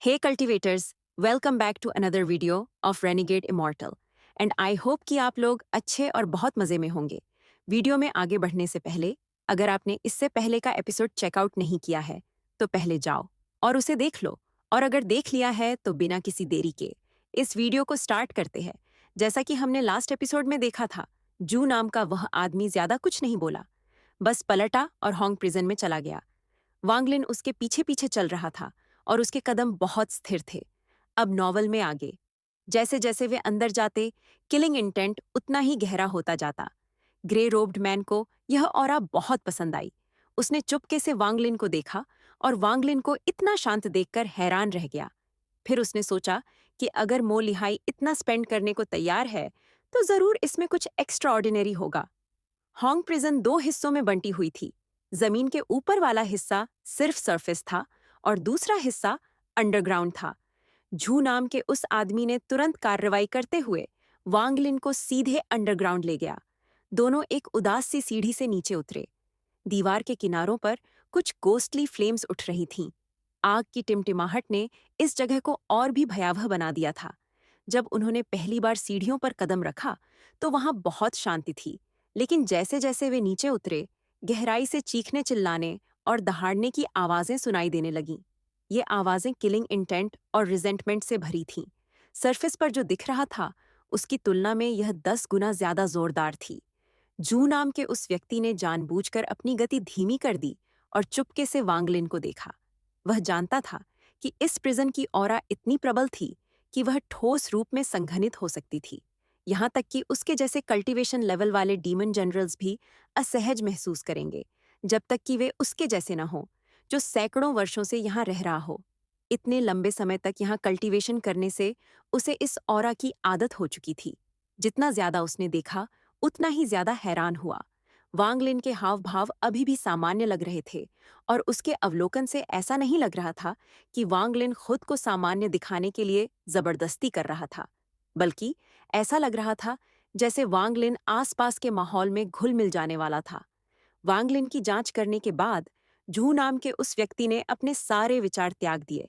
Hey cultivators, welcome back to another video of Renegade Immortal and I hope कि आप लोग अच्छे और बहुत मज़े में होंगे। वीडियो में आगे बढ़ने से पहले अगर आपने इससे पहले का एपिसोड चेकआउट नहीं किया है तो पहले जाओ और उसे देख लो और अगर देख लिया है तो बिना किसी देरी के इस वीडियो को स्टार्ट करते हैं। जैसा कि हमने लास्ट एपिसोड में देखा था, जू नाम का वह आदमी ज्यादा कुछ नहीं बोला, बस पलटा और हॉन्ग प्रिजन में चला गया। वांगलिन उसके पीछे पीछे चल रहा था और उसके कदम बहुत स्थिर थे। अब नॉवल में आगे जैसे जैसे वे अंदर जाते, किलिंग इंटेंट उतना ही गहरा होता जाता। ग्रे रोब्ड मैन को यह ऑरा बहुत पसंद आई। उसने चुपके से वांगलिन को देखा और वांगलिन को इतना शांत देखकर हैरान रह गया। फिर उसने सोचा कि अगर मो लिहाई इतना स्पेंड करने को तैयार है तो जरूर इसमें कुछ एक्स्ट्रा ऑर्डिनरी होगा। हॉन्ग प्रिजन दो हिस्सों में बंटी हुई थी। जमीन के ऊपर वाला हिस्सा सिर्फ सरफेस था और दूसरा हिस्सा अंडरग्राउंड था। झू नाम के उस आदमी ने तुरंत कार्रवाई करते हुए वांगलिन को सीधे अंडरग्राउंड ले गया। दोनों एक उदास सी सीढ़ी से नीचे उतरे। दीवार के किनारों पर कुछ गोस्टली फ्लेम्स उठ रही थीं। आग की टिमटिमाहट ने इस जगह को और भी भयावह बना दिया था। जब उन्होंने पहली बार सीढ़ियों पर कदम रखा तो वहां बहुत शांति थी, लेकिन जैसे जैसे वे नीचे उतरे, गहराई से चीखने चिल्लाने और दहाड़ने की आवाजें सुनाई देने लगीं। ये आवाजें किलिंग इंटेंट और रिजेंटमेंट से भरी थीं। सरफेस पर जो दिख रहा था उसकी तुलना में यह 10 गुना ज्यादा जोरदार थी। जू नाम के उस व्यक्ति ने जानबूझकर अपनी गति धीमी कर दी और चुपके से वांगलिन को देखा। वह जानता था कि इस प्रिजन की ऑरा इतनी प्रबल थी कि वह ठोस रूप में संघनित हो सकती थी। यहाँ तक कि उसके जैसे कल्टीवेशन लेवल वाले डीमन जनरल्स भी असहज महसूस करेंगे जब तक कि वे उसके जैसे न हो, जो सैकड़ों वर्षों से यहाँ रह रहा हो। इतने लंबे समय तक यहाँ कल्टीवेशन करने से उसे इस ऑरा की आदत हो चुकी थी। जितना ज्यादा उसने देखा उतना ही ज्यादा हैरान हुआ। वांगलिन के हाव भाव अभी भी सामान्य लग रहे थे और उसके अवलोकन से ऐसा नहीं लग रहा था कि वांगलिन खुद को सामान्य दिखाने के लिए जबरदस्ती कर रहा था, बल्कि ऐसा लग रहा था जैसे वांगलिन आसपास के माहौल में घुल मिल जाने वाला था। वांगलिन की जांच करने के बाद झू नाम के उस व्यक्ति ने अपने सारे विचार त्याग दिए।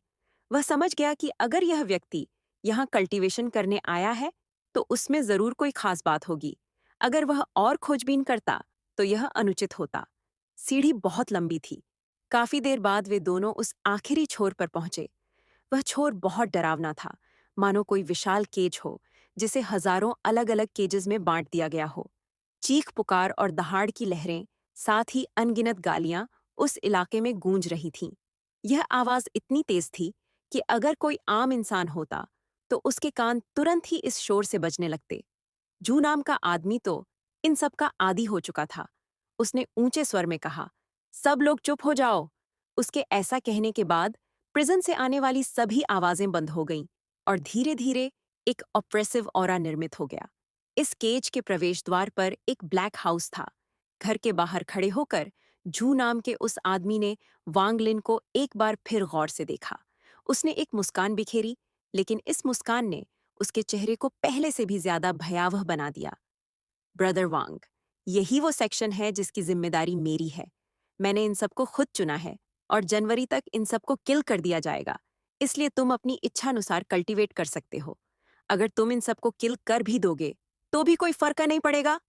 वह समझ गया कि अगर यह व्यक्ति यहाँ कल्टीवेशन करने आया है तो उसमें जरूर कोई खास बात होगी। अगर वह और खोजबीन करता तो यह अनुचित होता। सीढ़ी बहुत लंबी थी। काफी देर बाद वे दोनों उस आखिरी छोर पर पहुंचे। वह छोर बहुत डरावना था, मानो कोई विशाल केज हो जिसे हजारों अलग अलग केजेस में बांट दिया गया हो। चीख पुकार और दहाड़ की लहरें, साथ ही अनगिनत गालियां उस इलाके में गूंज रही थीं। यह आवाज इतनी तेज थी कि अगर कोई आम इंसान होता तो उसके कान तुरंत ही इस शोर से बजने लगते। जू नाम का आदमी तो इन सब का आदी हो चुका था। उसने ऊंचे स्वर में कहा, सब लोग चुप हो जाओ। उसके ऐसा कहने के बाद प्रिजन से आने वाली सभी आवाजें बंद हो गईं और धीरे धीरे एक ऑप्रेसिव ऑरा निर्मित हो गया। इस केज के प्रवेश द्वार पर एक ब्लैक हाउस था। घर के बाहर खड़े होकर जू नाम के उस आदमी ने वांगलिन को एक बार फिर गौर से देखा। उसने एक मुस्कान बिखेरी, लेकिन इस मुस्कान ने उसके चेहरे को पहले से भी ज्यादा भयावह बना दिया। ब्रदर वांग, यही वो सेक्शन है जिसकी जिम्मेदारी मेरी है। मैंने इन सबको खुद चुना है और जनवरी तक इन सबको किल कर दिया जाएगा। इसलिए तुम अपनी इच्छानुसार कल्टीवेट कर सकते हो। अगर तुम इन सबको किल कर भी दोगे तो भी कोई फर्क नहीं पड़ेगा।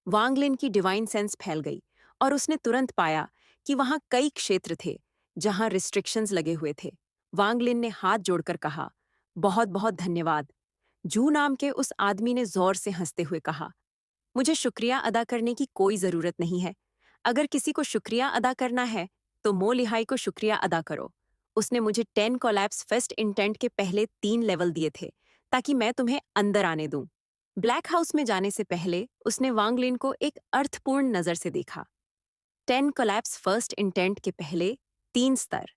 वांगलिन की डिवाइन सेंस फैल गई और उसने तुरंत पाया कि वहां कई क्षेत्र थे जहां रिस्ट्रिक्शंस लगे हुए थे। वांगलिन ने हाथ जोड़कर कहा, बहुत बहुत धन्यवाद। जू नाम के उस आदमी ने जोर से हंसते हुए कहा, मुझे शुक्रिया अदा करने की कोई जरूरत नहीं है। अगर किसी को शुक्रिया अदा करना है तो मो लिहाई को शुक्रिया अदा करो। उसने मुझे 10 कोलैप्स फेस्ट इंटेंट के पहले 3 लेवल दिए थे ताकि मैं तुम्हें अंदर आने दूं। ब्लैक हाउस में जाने से पहले उसने वांगलिन को एक अर्थपूर्ण नजर से देखा। 10 कोलैप्स फर्स्ट इंटेंट के पहले 3 स्तर।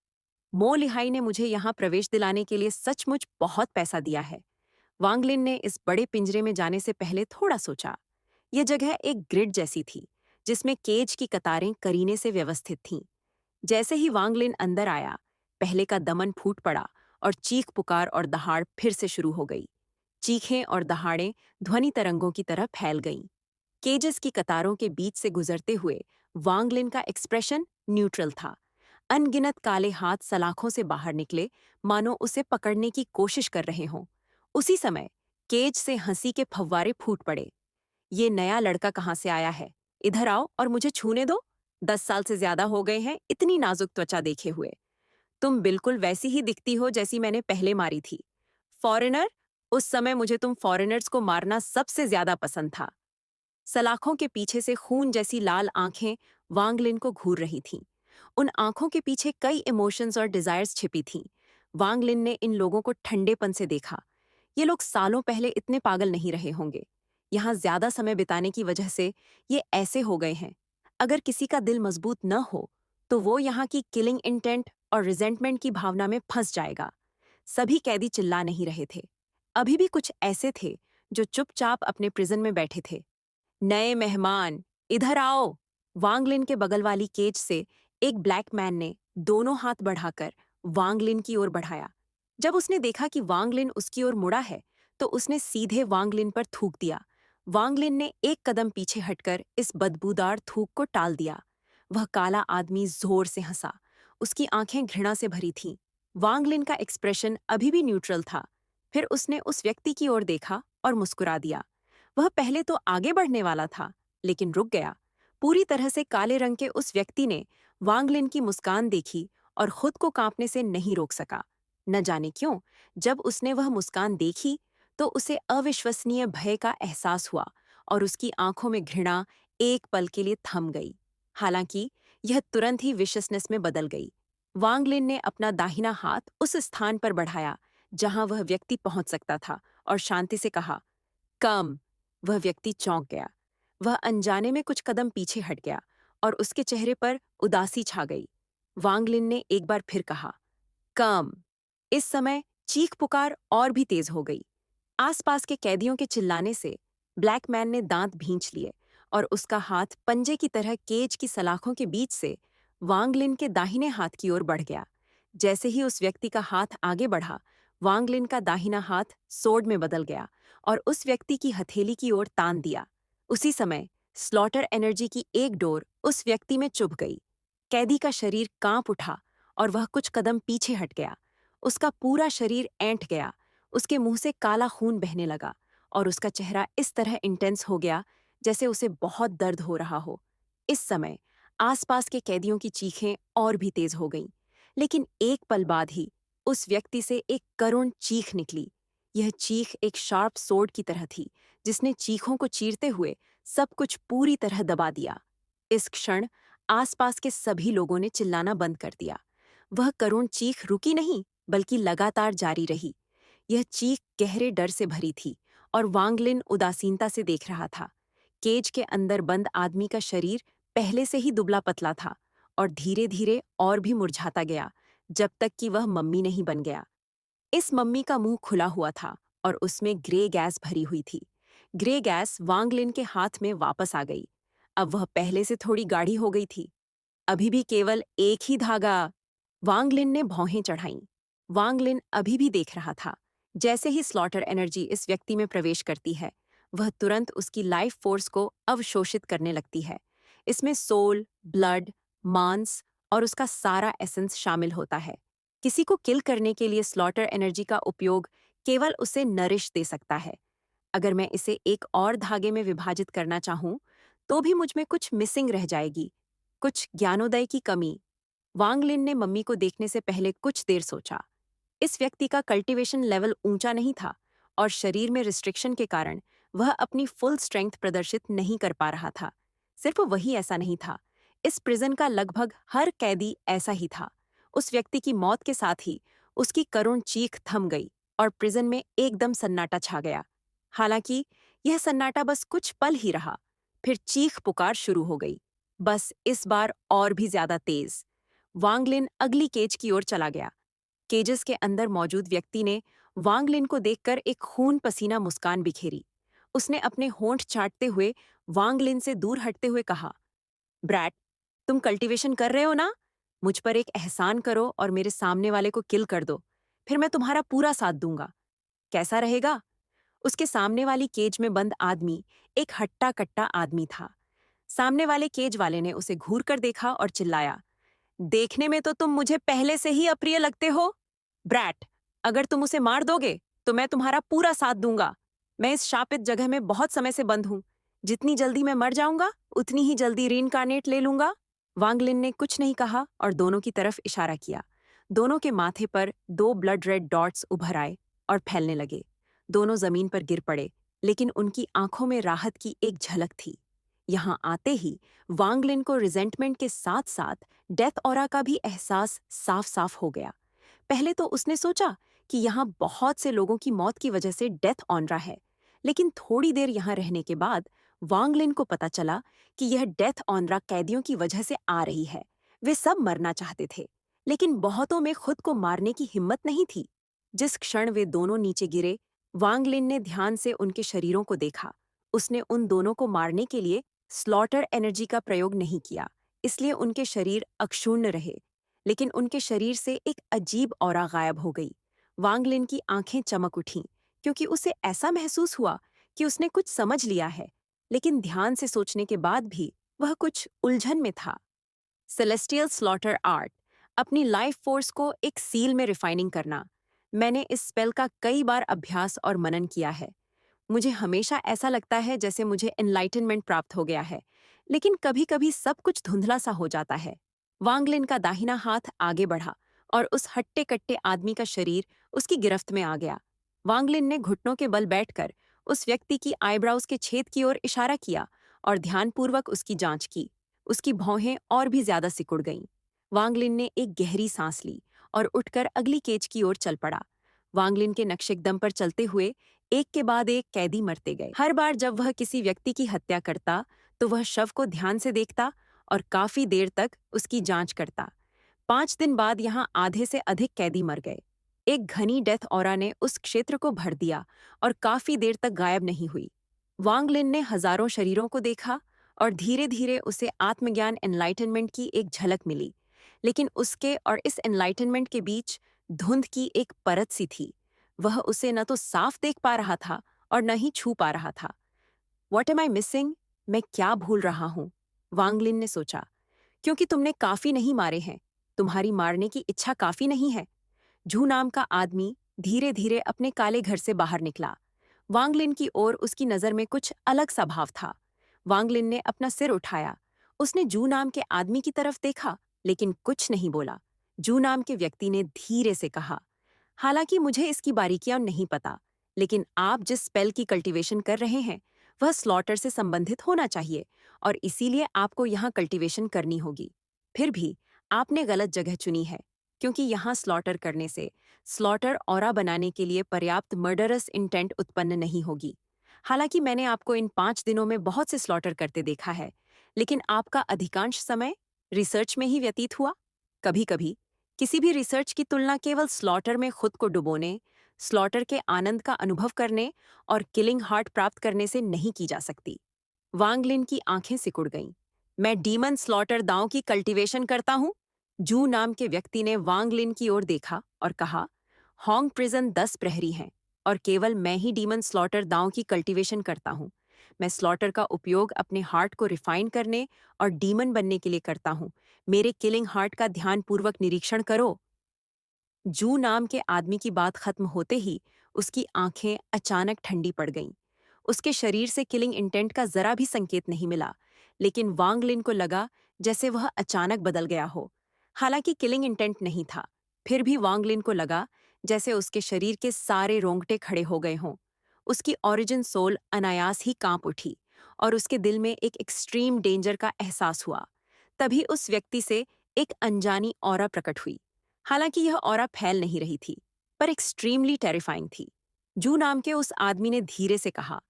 मो लिहाई ने मुझे यहाँ प्रवेश दिलाने के लिए सचमुच बहुत पैसा दिया है। वांगलिन ने इस बड़े पिंजरे में जाने से पहले थोड़ा सोचा। यह जगह एक ग्रिड जैसी थी जिसमें केज की कतारें करीने से व्यवस्थित थीं। जैसे ही वांगलिन अंदर आया, पहले का दमन फूट पड़ा और चीख पुकार और दहाड़ फिर से शुरू हो गई। चीखें और दहाड़ें ध्वनि तरंगों की तरह फैल गईं। केजेस की कतारों के बीच से गुजरते हुए वांगलिन का एक्सप्रेशन न्यूट्रल था। अनगिनत काले हाथ सलाखों से बाहर निकले, मानो उसे पकड़ने की कोशिश कर रहे हों। उसी समय केज से हंसी के फव्वारे फूट पड़े। ये नया लड़का कहाँ से आया है? इधर आओ और मुझे छूने दो। 10 साल से ज्यादा हो गए हैं इतनी नाजुक त्वचा देखे हुए। तुम बिल्कुल वैसी ही दिखती हो जैसी मैंने पहले मारी थी। फॉरेनर? उस समय मुझे तुम फॉरेनर्स को मारना सबसे ज्यादा पसंद था। सलाखों के पीछे से खून जैसी लाल आंखें वांग लिन को घूर रही थीं। उन आंखों के पीछे कई इमोशंस और डिजायर्स छिपी थीं। वांग लिन ने इन लोगों को ठंडेपन से देखा। ये लोग सालों पहले इतने पागल नहीं रहे होंगे। यहाँ ज्यादा समय बिताने की वजह से ये ऐसे हो गए हैं। अगर किसी का दिल मजबूत न हो तो वो यहाँ की किलिंग इंटेंट और रिजेंटमेंट की भावना में फंस जाएगा। सभी कैदी चिल्ला नहीं रहे थे। अभी भी कुछ ऐसे थे जो चुपचाप अपने प्रिजन में बैठे थे। नए मेहमान, इधर आओ। वांगलिन के बगल वाली केज से एक ब्लैक मैन ने दोनों हाथ बढ़ाकर वांगलिन की ओर बढ़ाया। जब उसने देखा कि वांगलिन उसकी ओर मुड़ा है तो उसने सीधे वांगलिन पर थूक दिया। वांगलिन ने एक कदम पीछे हटकर इस बदबूदार थूक को टाल दिया। वह काला आदमी जोर से हंसा। उसकी आंखें घृणा से भरी थीं। वांगलिन का एक्सप्रेशन अभी भी न्यूट्रल था। फिर उसने उस व्यक्ति की ओर देखा और मुस्कुरा दिया। वह पहले तो आगे बढ़ने वाला था, लेकिन रुक गया। पूरी तरह से काले रंग के उस व्यक्ति ने वांगलिन की मुस्कान देखी और खुद को कांपने से नहीं रोक सका। न जाने क्यों, जब उसने वह मुस्कान देखी तो उसे अविश्वसनीय भय का एहसास हुआ और उसकी आंखों में घृणा एक पल के लिए थम गई। हालांकि यह तुरंत ही विशसनेस में बदल गई। वांगलिन ने अपना दाहिना हाथ उस स्थान पर बढ़ाया जहां वह व्यक्ति पहुंच सकता था और शांति से कहा, कम। वह व्यक्ति चौंक गया। वह अनजाने में कुछ कदम पीछे हट गया और उसके चेहरे पर उदासी छा गई। वांगलिन ने एक बार फिर कहा, कम। इस समय चीख पुकार और भी तेज हो गई। आसपास के कैदियों के चिल्लाने से ब्लैक मैन ने दांत भींच लिए और उसका हाथ पंजे की तरह केज की सलाखों के बीच से वांगलिन के दाहिने हाथ की ओर बढ़ गया। जैसे ही उस व्यक्ति का हाथ आगे बढ़ा, वांगलिन का दाहिना हाथ सोड में बदल गया और उस व्यक्ति की हथेली की ओर तान दिया। उसी समय स्लॉटर एनर्जी की एक डोर उस व्यक्ति में चुभ गई। कैदी का शरीर कांप उठा और वह कुछ कदम पीछे हट गया। उसका पूरा शरीर ऐंठ गया। उसके मुंह से काला खून बहने लगा और उसका चेहरा इस तरह इंटेंस हो गया जैसे उसे बहुत दर्द हो रहा हो। इस समय आसपास के कैदियों की चीखें और भी तेज हो गईं, लेकिन एक पल बाद ही उस व्यक्ति से एक करुण चीख निकली। यह चीख एक शार्प सोर्ड की तरह थी, जिसने चीखों को चीरते हुए सब कुछ पूरी तरह दबा दिया। इस क्षण आसपास के सभी लोगों ने चिल्लाना बंद कर दिया। वह करुण चीख रुकी नहीं, बल्कि लगातार जारी रही। यह चीख गहरे डर से भरी थी और वांगलिन उदासीनता से देख रहा था। केज के अंदर बंद आदमी का शरीर पहले से ही दुबला पतला था और धीरे धीरे और भी मुरझाता गया, जब तक कि वह मम्मी नहीं बन गया। इस मम्मी का मुंह खुला हुआ था और उसमें ग्रे गैस भरी हुई थी। ग्रे गैस वांगलिन के हाथ में वापस आ गई। अब वह पहले से थोड़ी गाढ़ी हो गई थी। अभी भी केवल एक ही धागा। वांगलिन ने भौहें चढ़ाईं। वांगलिन अभी भी देख रहा था। जैसे ही स्लॉटर एनर्जी इस व्यक्ति में प्रवेश करती है, वह तुरंत उसकी लाइफ फोर्स को अवशोषित करने लगती है। इसमें सोल, ब्लड, मांस और उसका सारा एसेंस शामिल होता है। किसी को किल करने के लिए स्लॉटर एनर्जी का उपयोग केवल उसे नरिश दे सकता है। अगर मैं इसे एक और धागे में विभाजित करना चाहूं, तो भी मुझ में कुछ मिसिंग रह जाएगी, कुछ ज्ञानोदय की कमी। वांगलिन ने मम्मी को देखने से पहले कुछ देर सोचा। इस व्यक्ति का कल्टीवेशन लेवल ऊंचा नहीं था और शरीर में रिस्ट्रिक्शन के कारण वह अपनी फुल स्ट्रेंथ प्रदर्शित नहीं कर पा रहा था। सिर्फ वही ऐसा नहीं था, इस प्रिजन का लगभग हर कैदी ऐसा ही था। उस व्यक्ति की मौत के साथ ही उसकी करुण चीख थम गई और प्रिजन में एकदम सन्नाटा छा गया। हालांकि यह सन्नाटा बस कुछ पल ही रहा, फिर चीख पुकार शुरू हो गई, बस इस बार और भी ज्यादा तेज। वांगलिन अगली केज की ओर चला गया। केजेस के अंदर मौजूद व्यक्ति ने वांगलिन को देखकर एक खून पसीना मुस्कान बिखेरी। उसने अपने होंठ चाटते हुए वांगलिन से दूर हटते हुए कहा, ब्रैट, तुम कल्टीवेशन कर रहे हो ना? मुझ पर एक एहसान करो और मेरे सामने वाले को किल कर दो, फिर मैं तुम्हारा पूरा साथ दूंगा। कैसा रहेगा? उसके सामने वाली केज में बंद आदमी एक हट्टा कट्टा आदमी था। सामने वाले केज वाले ने उसे घूर कर देखा और चिल्लाया, देखने में तो तुम मुझे पहले से ही अप्रिय लगते हो। ब्रैट, अगर तुम उसे मार दोगे तो मैं तुम्हारा पूरा साथ दूंगा। मैं इस शापित जगह में बहुत समय से बंद हूँ। जितनी जल्दी मैं मर जाऊंगा उतनी ही जल्दी रीइंकार्नेट ले लूंगा। वांगलिन ने कुछ नहीं कहा और दोनों की तरफ इशारा किया। दोनों के माथे पर दो ब्लड रेड डॉट्स उभर आए और फैलने लगे। दोनों जमीन पर गिर पड़े, लेकिन उनकी आंखों में राहत की एक झलक थी। यहाँ आते ही वांगलिन को रिजेंटमेंट के साथ साथ डेथ ऑरा का भी एहसास साफ साफ हो गया। पहले तो उसने सोचा कि यहाँ बहुत से लोगों की मौत की वजह से डेथ ऑनरा है, लेकिन थोड़ी देर यहाँ रहने के बाद वांगलिन को पता चला कि यह डेथ ऑनरा कैदियों की वजह से आ रही है। वे सब मरना चाहते थे, लेकिन बहुतों में खुद को मारने की हिम्मत नहीं थी। जिस क्षण वे दोनों नीचे गिरे, वांगलिन ने ध्यान से उनके शरीरों को देखा। उसने उन दोनों को मारने के लिए स्लॉटर एनर्जी का प्रयोग नहीं किया, इसलिए उनके शरीर अक्षुण्ण रहे, लेकिन उनके शरीर से एक अजीब ऑरा गायब हो गई। वांगलिन की आंखें चमक उठीं, क्योंकि उसे ऐसा महसूस हुआ कि उसने कुछ समझ लिया है, लेकिन ध्यान से सोचने के बाद भी वह कुछ उलझन में था। सेलेस्टियल स्लॉटर आर्ट, अपनी लाइफ फोर्स को एक सील में रिफाइनिंग करना। मैंने इस स्पेल का कई बार अभ्यास और मनन किया है। मुझे हमेशा ऐसा लगता है जैसे मुझे एनलाइटनमेंट प्राप्त हो गया है, लेकिन कभी-कभी सब कुछ धुंधला सा हो जाता है। वांगलिन का दाहिना हाथ आगे बढ़ा और उस हट्टे-कट्टे आदमी का शरीर उसकी गिरफ्त में आ गया। वांगलिन ने घुटनों के बल बैठकर उस व्यक्ति की आईब्राउज के छेद की ओर इशारा किया और ध्यानपूर्वक उसकी जांच की। उसकी भौहें और भी ज्यादा सिकुड़ गईं। वांगलिन ने एक गहरी सांस ली और उठकर अगली केज की ओर चल पड़ा। वांगलिन के नक्शेकदम पर चलते हुए एक के बाद एक कैदी मरते गए। हर बार जब वह किसी व्यक्ति की हत्या करता तो वह शव को ध्यान से देखता और काफी देर तक उसकी जांच करता। 5 दिन बाद यहाँ आधे से अधिक कैदी मर गए। एक घनी डेथ ऑरा ने उस क्षेत्र को भर दिया और काफी देर तक गायब नहीं हुई। वांगलिन ने हजारों शरीरों को देखा और धीरे धीरे उसे आत्मज्ञान एनलाइटनमेंट की एक झलक मिली, लेकिन उसके और इस एनलाइटनमेंट के बीच धुंध की एक परत सी थी। वह उसे न तो साफ देख पा रहा था और न ही छू पा रहा था। What am I missing? मैं क्या भूल रहा हूँ? वांगलिन ने सोचा। क्योंकि तुमने काफी नहीं मारे हैं, तुम्हारी मारने की इच्छा काफी नहीं है। जू नाम का आदमी धीरे धीरे अपने काले घर से बाहर निकला। वांगलिन की ओर उसकी नजर में कुछ अलग सा भाव था। वांगलिन ने अपना सिर उठाया। उसने जू नाम के आदमी की तरफ देखा, लेकिन कुछ नहीं बोला। जू नाम के व्यक्ति ने धीरे से कहा, हालांकि मुझे इसकी बारीकियां नहीं पता, लेकिन आप जिस स्पेल की कल्टीवेशन कर रहे हैं वह स्लॉटर से संबंधित होना चाहिए और इसीलिए आपको यहाँ कल्टीवेशन करनी होगी। फिर भी आपने गलत जगह चुनी है, क्योंकि यहाँ स्लॉटर करने से स्लॉटर ऑरा बनाने के लिए पर्याप्त मर्डरस इंटेंट उत्पन्न नहीं होगी। हालांकि मैंने आपको इन 5 दिनों में बहुत से स्लॉटर करते देखा है, लेकिन आपका अधिकांश समय रिसर्च में ही व्यतीत हुआ। कभी-कभी किसी भी रिसर्च की तुलना केवल स्लॉटर में खुद को डुबोने, स्लॉटर के आनंद का अनुभव करने और किलिंग हार्ट प्राप्त करने से नहीं की जा सकती। वांगलिन की आंखें सिकुड़ गईं। मैं डीमन स्लॉटर दांव की कल्टीवेशन करता हूँ। जू नाम के व्यक्ति ने वांगलिन की ओर देखा और कहा, हॉन्ग प्रिजन 10 प्रहरी हैं और केवल मैं ही डीमन स्लॉटर दांव की कल्टीवेशन करता हूँ। मैं स्लॉटर का उपयोग अपने हार्ट को रिफाइन करने और डीमन बनने के लिए करता हूँ। मेरे किलिंग हार्ट का ध्यानपूर्वक निरीक्षण करो। जू नाम के आदमी की बात खत्म होते ही उसकी आंखें अचानक ठंडी पड़ गईं। उसके शरीर से किलिंग इंटेंट का जरा भी संकेत नहीं मिला, लेकिन वांगलिन को लगा जैसे वह अचानक बदल गया हो। हालांकि किलिंग इंटेंट नहीं था, फिर भी वांगलिन को लगा जैसे उसके शरीर के सारे रोंगटे खड़े हो गए हों। उसकी ओरिजिन सोल अनायास ही कांप उठी और उसके दिल में एक एक्सट्रीम डेंजर का एहसास हुआ। तभी उस व्यक्ति से एक अनजानी ऑरा प्रकट हुई। हालांकि यह ऑरा फैल नहीं रही थी, पर एक्सट्रीमली टेरिफाइंग थी। जू नाम के उस आदमी ने धीरे से कहा,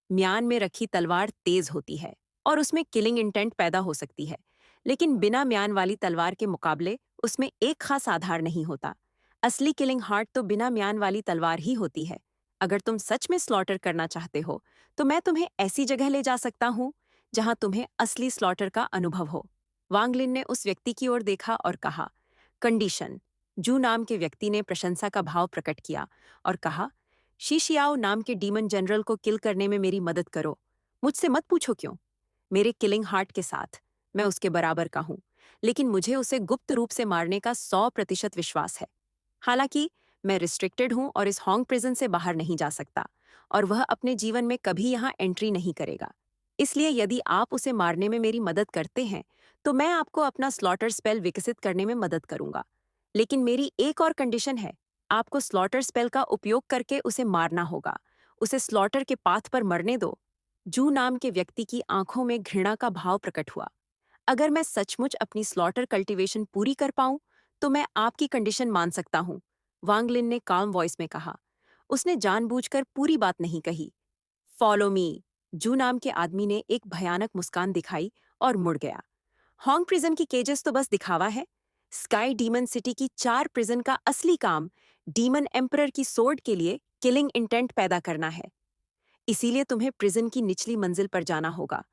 म्यान में रखी तलवार तेज होती है और उसमें किलिंग इंटेंट पैदा हो सकती है, लेकिन बिना म्यान वाली तलवार के मुकाबले उसमें एक खास आधार नहीं होता। असली किलिंग हार्ट तो बिना म्यान वाली तलवार ही होती है। अगर तुम सच में स्लॉटर करना चाहते हो तो मैं तुम्हें ऐसी जगह ले जा सकता हूँ जहां तुम्हें असली स्लॉटर का अनुभव हो। वांगलिन ने उस व्यक्ति की ओर देखा और कहा, कंडीशन। जू नाम के व्यक्ति ने प्रशंसा का भाव प्रकट किया और कहा, शीशियाओ नाम के डीमन जनरल को किल करने में मेरी मदद करो। मुझसे मत पूछो क्यों। मेरे किलिंग हार्ट के साथ मैं उसके बराबर का हूँ। लेकिन मुझे उसे गुप्त रूप से मारने का 100% विश्वास है। हालांकि मैं रिस्ट्रिक्टेड हूं और इस हॉन्ग प्रिजन से बाहर नहीं जा सकता, और वह अपने जीवन में कभी यहाँ एंट्री नहीं करेगा। इसलिए यदि आप उसे मारने में मेरी मदद करते हैं, तो मैं आपको अपना स्लॉटर स्पेल विकसित करने में मदद करूंगा। लेकिन मेरी एक और कंडीशन है। आपको स्लॉटर स्पेल का उपयोग करके उसे मारना होगा। उसे स्लॉटर के पाथ पर मरने दो। जू नाम के व्यक्ति की आंखों में घृणा का भाव प्रकट हुआ। अगर मैं सचमुच अपनी स्लॉटर कल्टीवेशन पूरी कर पाऊं, तो मैं आपकी कंडीशन मान सकता हूं, वांग लिन ने काम वॉइस में कहा। उसने जानबूझकर पूरी बात नहीं कही। Follow me. जू नाम के आदमी ने एक भयानक मुस्कान दिखाई और मुड़ गया। हॉन्ग प्रिजन की केजेस तो बस दिखावा है। स्काई डीमन सिटी की 4 प्रिजन का असली काम डीमन एम्परर की सोर्ड के लिए किलिंग इंटेंट पैदा करना है। इसीलिए तुम्हें प्रिजन की निचली मंजिल पर जाना होगा।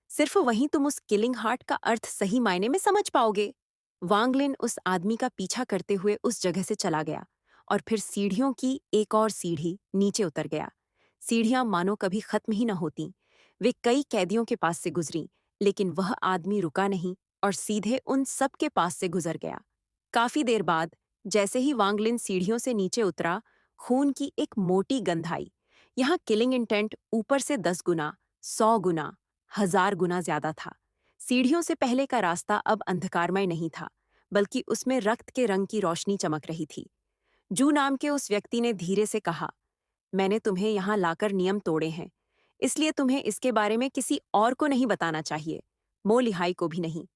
सिर्फ वहीं तुम उस किलिंग हार्ट का अर्थ सही मायने में समझ पाओगे। वांगलिन उस आदमी का पीछा करते हुए उस जगह से चला गया और फिर सीढ़ियों की एक और सीढ़ी नीचे उतर गया। सीढ़ियां मानो कभी खत्म ही न होती। वे कई कैदियों के पास से गुजरी, लेकिन वह आदमी रुका नहीं और सीधे उन सब के पास से गुजर गया। काफी देर बाद जैसे ही वांगलिन सीढ़ियों से नीचे उतरा, खून की एक मोटी गंध आई। यहाँ किलिंग इंटेंट ऊपर से 10 गुना, 100 गुना, 1000 गुना ज्यादा था। सीढ़ियों से पहले का रास्ता अब अंधकारमय नहीं था, बल्कि उसमें रक्त के रंग की रोशनी चमक रही थी। जू नाम के उस व्यक्ति ने धीरे से कहा, मैंने तुम्हें यहाँ लाकर नियम तोड़े हैं, इसलिए तुम्हें इसके बारे में किसी और को नहीं बताना चाहिए, मो लिहाई को भी नहीं।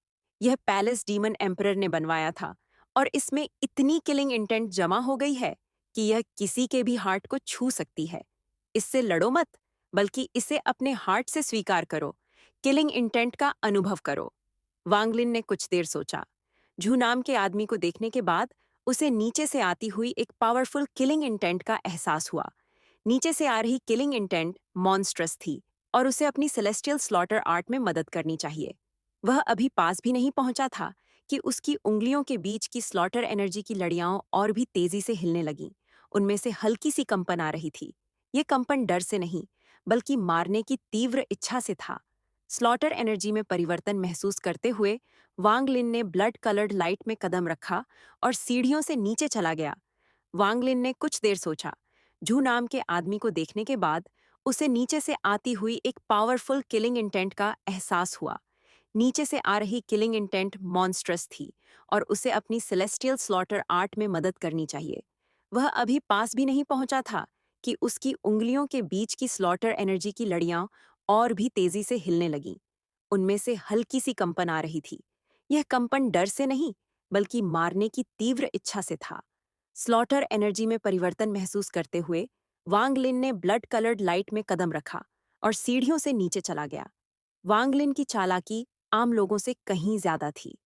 यह पैलेस डीमन एम्परर ने बनवाया था, और इसमें इतनी किलिंग इंटेंट जमा हो गई है कि यह किसी के भी हार्ट को छू सकती है। इससे लड़ो मत, बल्कि इसे अपने हार्ट से स्वीकार करो। किलिंग इंटेंट का अनुभव करो। वांगलिन ने कुछ देर सोचा। झू नाम के आदमी को देखने के बाद उसे नीचे से आती हुई एक पावरफुल किलिंग इंटेंट का एहसास हुआ। नीचे से आ रही किलिंग इंटेंट मॉन्स्ट्रस थी और उसे अपनी सेलेस्टियल स्लॉटर आर्ट में मदद करनी चाहिए। वह अभी पास भी नहीं पहुंचा था कि उसकी उंगलियों के बीच की स्लॉटर एनर्जी की लड़ियां और भी तेजी से हिलने लगीं। उनमें से हल्की सी कंपन आ रही थी। ये कंपन डर से नहीं, बल्कि मारने की तीव्र इच्छा से था। स्लॉटर एनर्जी में परिवर्तन महसूस करते हुए वांगलिन ने ब्लड कलर्ड लाइट में कदम रखा और सीढ़ियों से नीचे चला गया। वांगलिन ने कुछ देर सोचा। झू नाम के आदमी को देखने के बाद उसे नीचे से आती हुई एक पावरफुल किलिंग इंटेंट का एहसास हुआ। नीचे से आ रही किलिंग इंटेंट मॉन्स्ट्रस थी और उसे अपनी सेलेस्टियल स्लॉटर आर्ट में मदद करनी चाहिए। वह अभी पास भी नहीं पहुंचा था कि उसकी उंगलियों के बीच की स्लॉटर एनर्जी की लड़ियां और भी तेजी से हिलने लगीं। उनमें से हल्की सी कंपन आ रही थी। यह कंपन डर से नहीं, बल्कि मारने की तीव्र इच्छा से था। स्लॉटर एनर्जी में परिवर्तन महसूस करते हुए वांगलिन ने ब्लड कलर्ड लाइट में कदम रखा और सीढ़ियों से नीचे चला गया। वांगलिन की चालाकी आम लोगों से कहीं ज्यादा थी।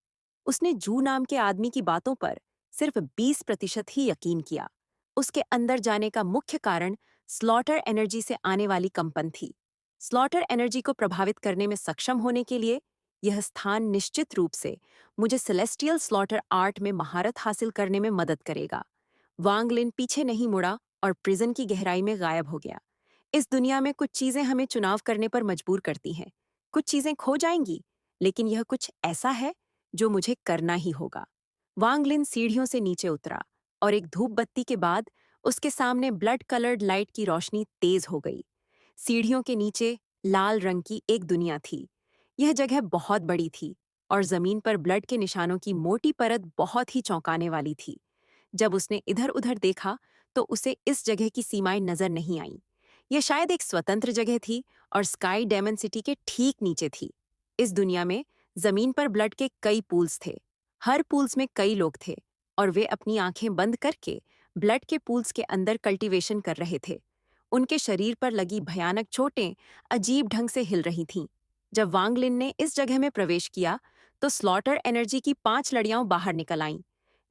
उसने जू नाम के आदमी की बातों पर सिर्फ 20% ही यकीन किया। उसके अंदर जाने का मुख्य कारण स्लॉटर एनर्जी से आने वाली कंपन थी। स्लॉटर एनर्जी को प्रभावित करने में सक्षम होने के लिए यह स्थान निश्चित रूप से मुझे सेलेस्टियल स्लॉटर आर्ट में महारत हासिल करने में मदद करेगा। वांगलिन पीछे नहीं मुड़ा और प्रिजन की गहराई में गायब हो गया। इस दुनिया में कुछ चीजें हमें चुनाव करने पर मजबूर करती हैं। कुछ चीजें खो जाएंगी, लेकिन यह कुछ ऐसा है जो मुझे करना ही होगा। वांगलिन सीढ़ियों से नीचे उतरा और एक धूप बत्ती के बाद उसके सामने ब्लड कलर्ड लाइट की रोशनी तेज हो गई। सीढ़ियों के नीचे लाल रंग की एक दुनिया थी। यह जगह बहुत बड़ी थी और जमीन पर ब्लड के निशानों की मोटी परत बहुत ही चौंकाने वाली थी। जब उसने इधर-उधर देखा, तो उसे इस जगह की सीमाएं नजर नहीं आईं। यह शायद एक स्वतंत्र जगह थी और स्काई डेमन सिटी के ठीक नीचे थी। इस दुनिया में जमीन पर ब्लड के कई पूल्स थे। हर पूल्स में कई लोग थे और वे अपनी आंखें बंद करके ब्लड के पूल्स के अंदर कल्टीवेशन कर रहे थे। उनके शरीर पर लगी भयानक चोटें अजीब ढंग से हिल रही थीं। जब वांगलिन ने इस जगह में प्रवेश किया, तो स्लॉटर एनर्जी की 5 लड़ियां बाहर निकल आईं।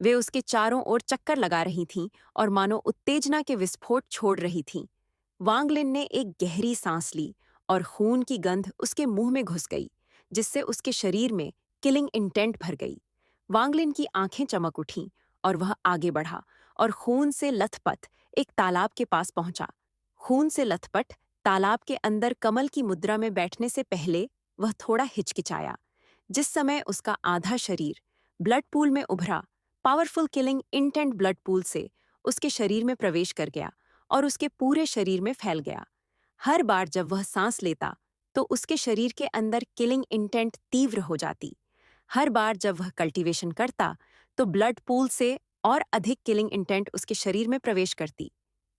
वे उसके चारों ओर चक्कर लगा रही थीं और मानो उत्तेजना के विस्फोट छोड़ रही थीं। वांगलिन ने एक गहरी सांस ली और खून की गंध उसके मुंह में घुस गई, जिससे उसके शरीर में किलिंग इंटेंट भर गई। वांगलिन की आंखें चमक उठीं और वह आगे बढ़ा और खून से लथपथ एक तालाब के पास पहुंचा। खून से लथपथ तालाब के अंदर कमल की मुद्रा में बैठने से पहले वह थोड़ा हिचकिचाया। जिस समय उसका आधा शरीर ब्लड पूल में उभरा powerful killing intent blood pool से उसके शरीर में प्रवेश कर गया और उसके पूरे शरीर में फैल गया। हर बार जब वह सांस लेता तो उसके शरीर के अंदर किलिंग इंटेंट तीव्र हो जाती। हर बार जब वह कल्टीवेशन करता तो ब्लड पूल से और अधिक किलिंग इंटेंट उसके शरीर में प्रवेश करती।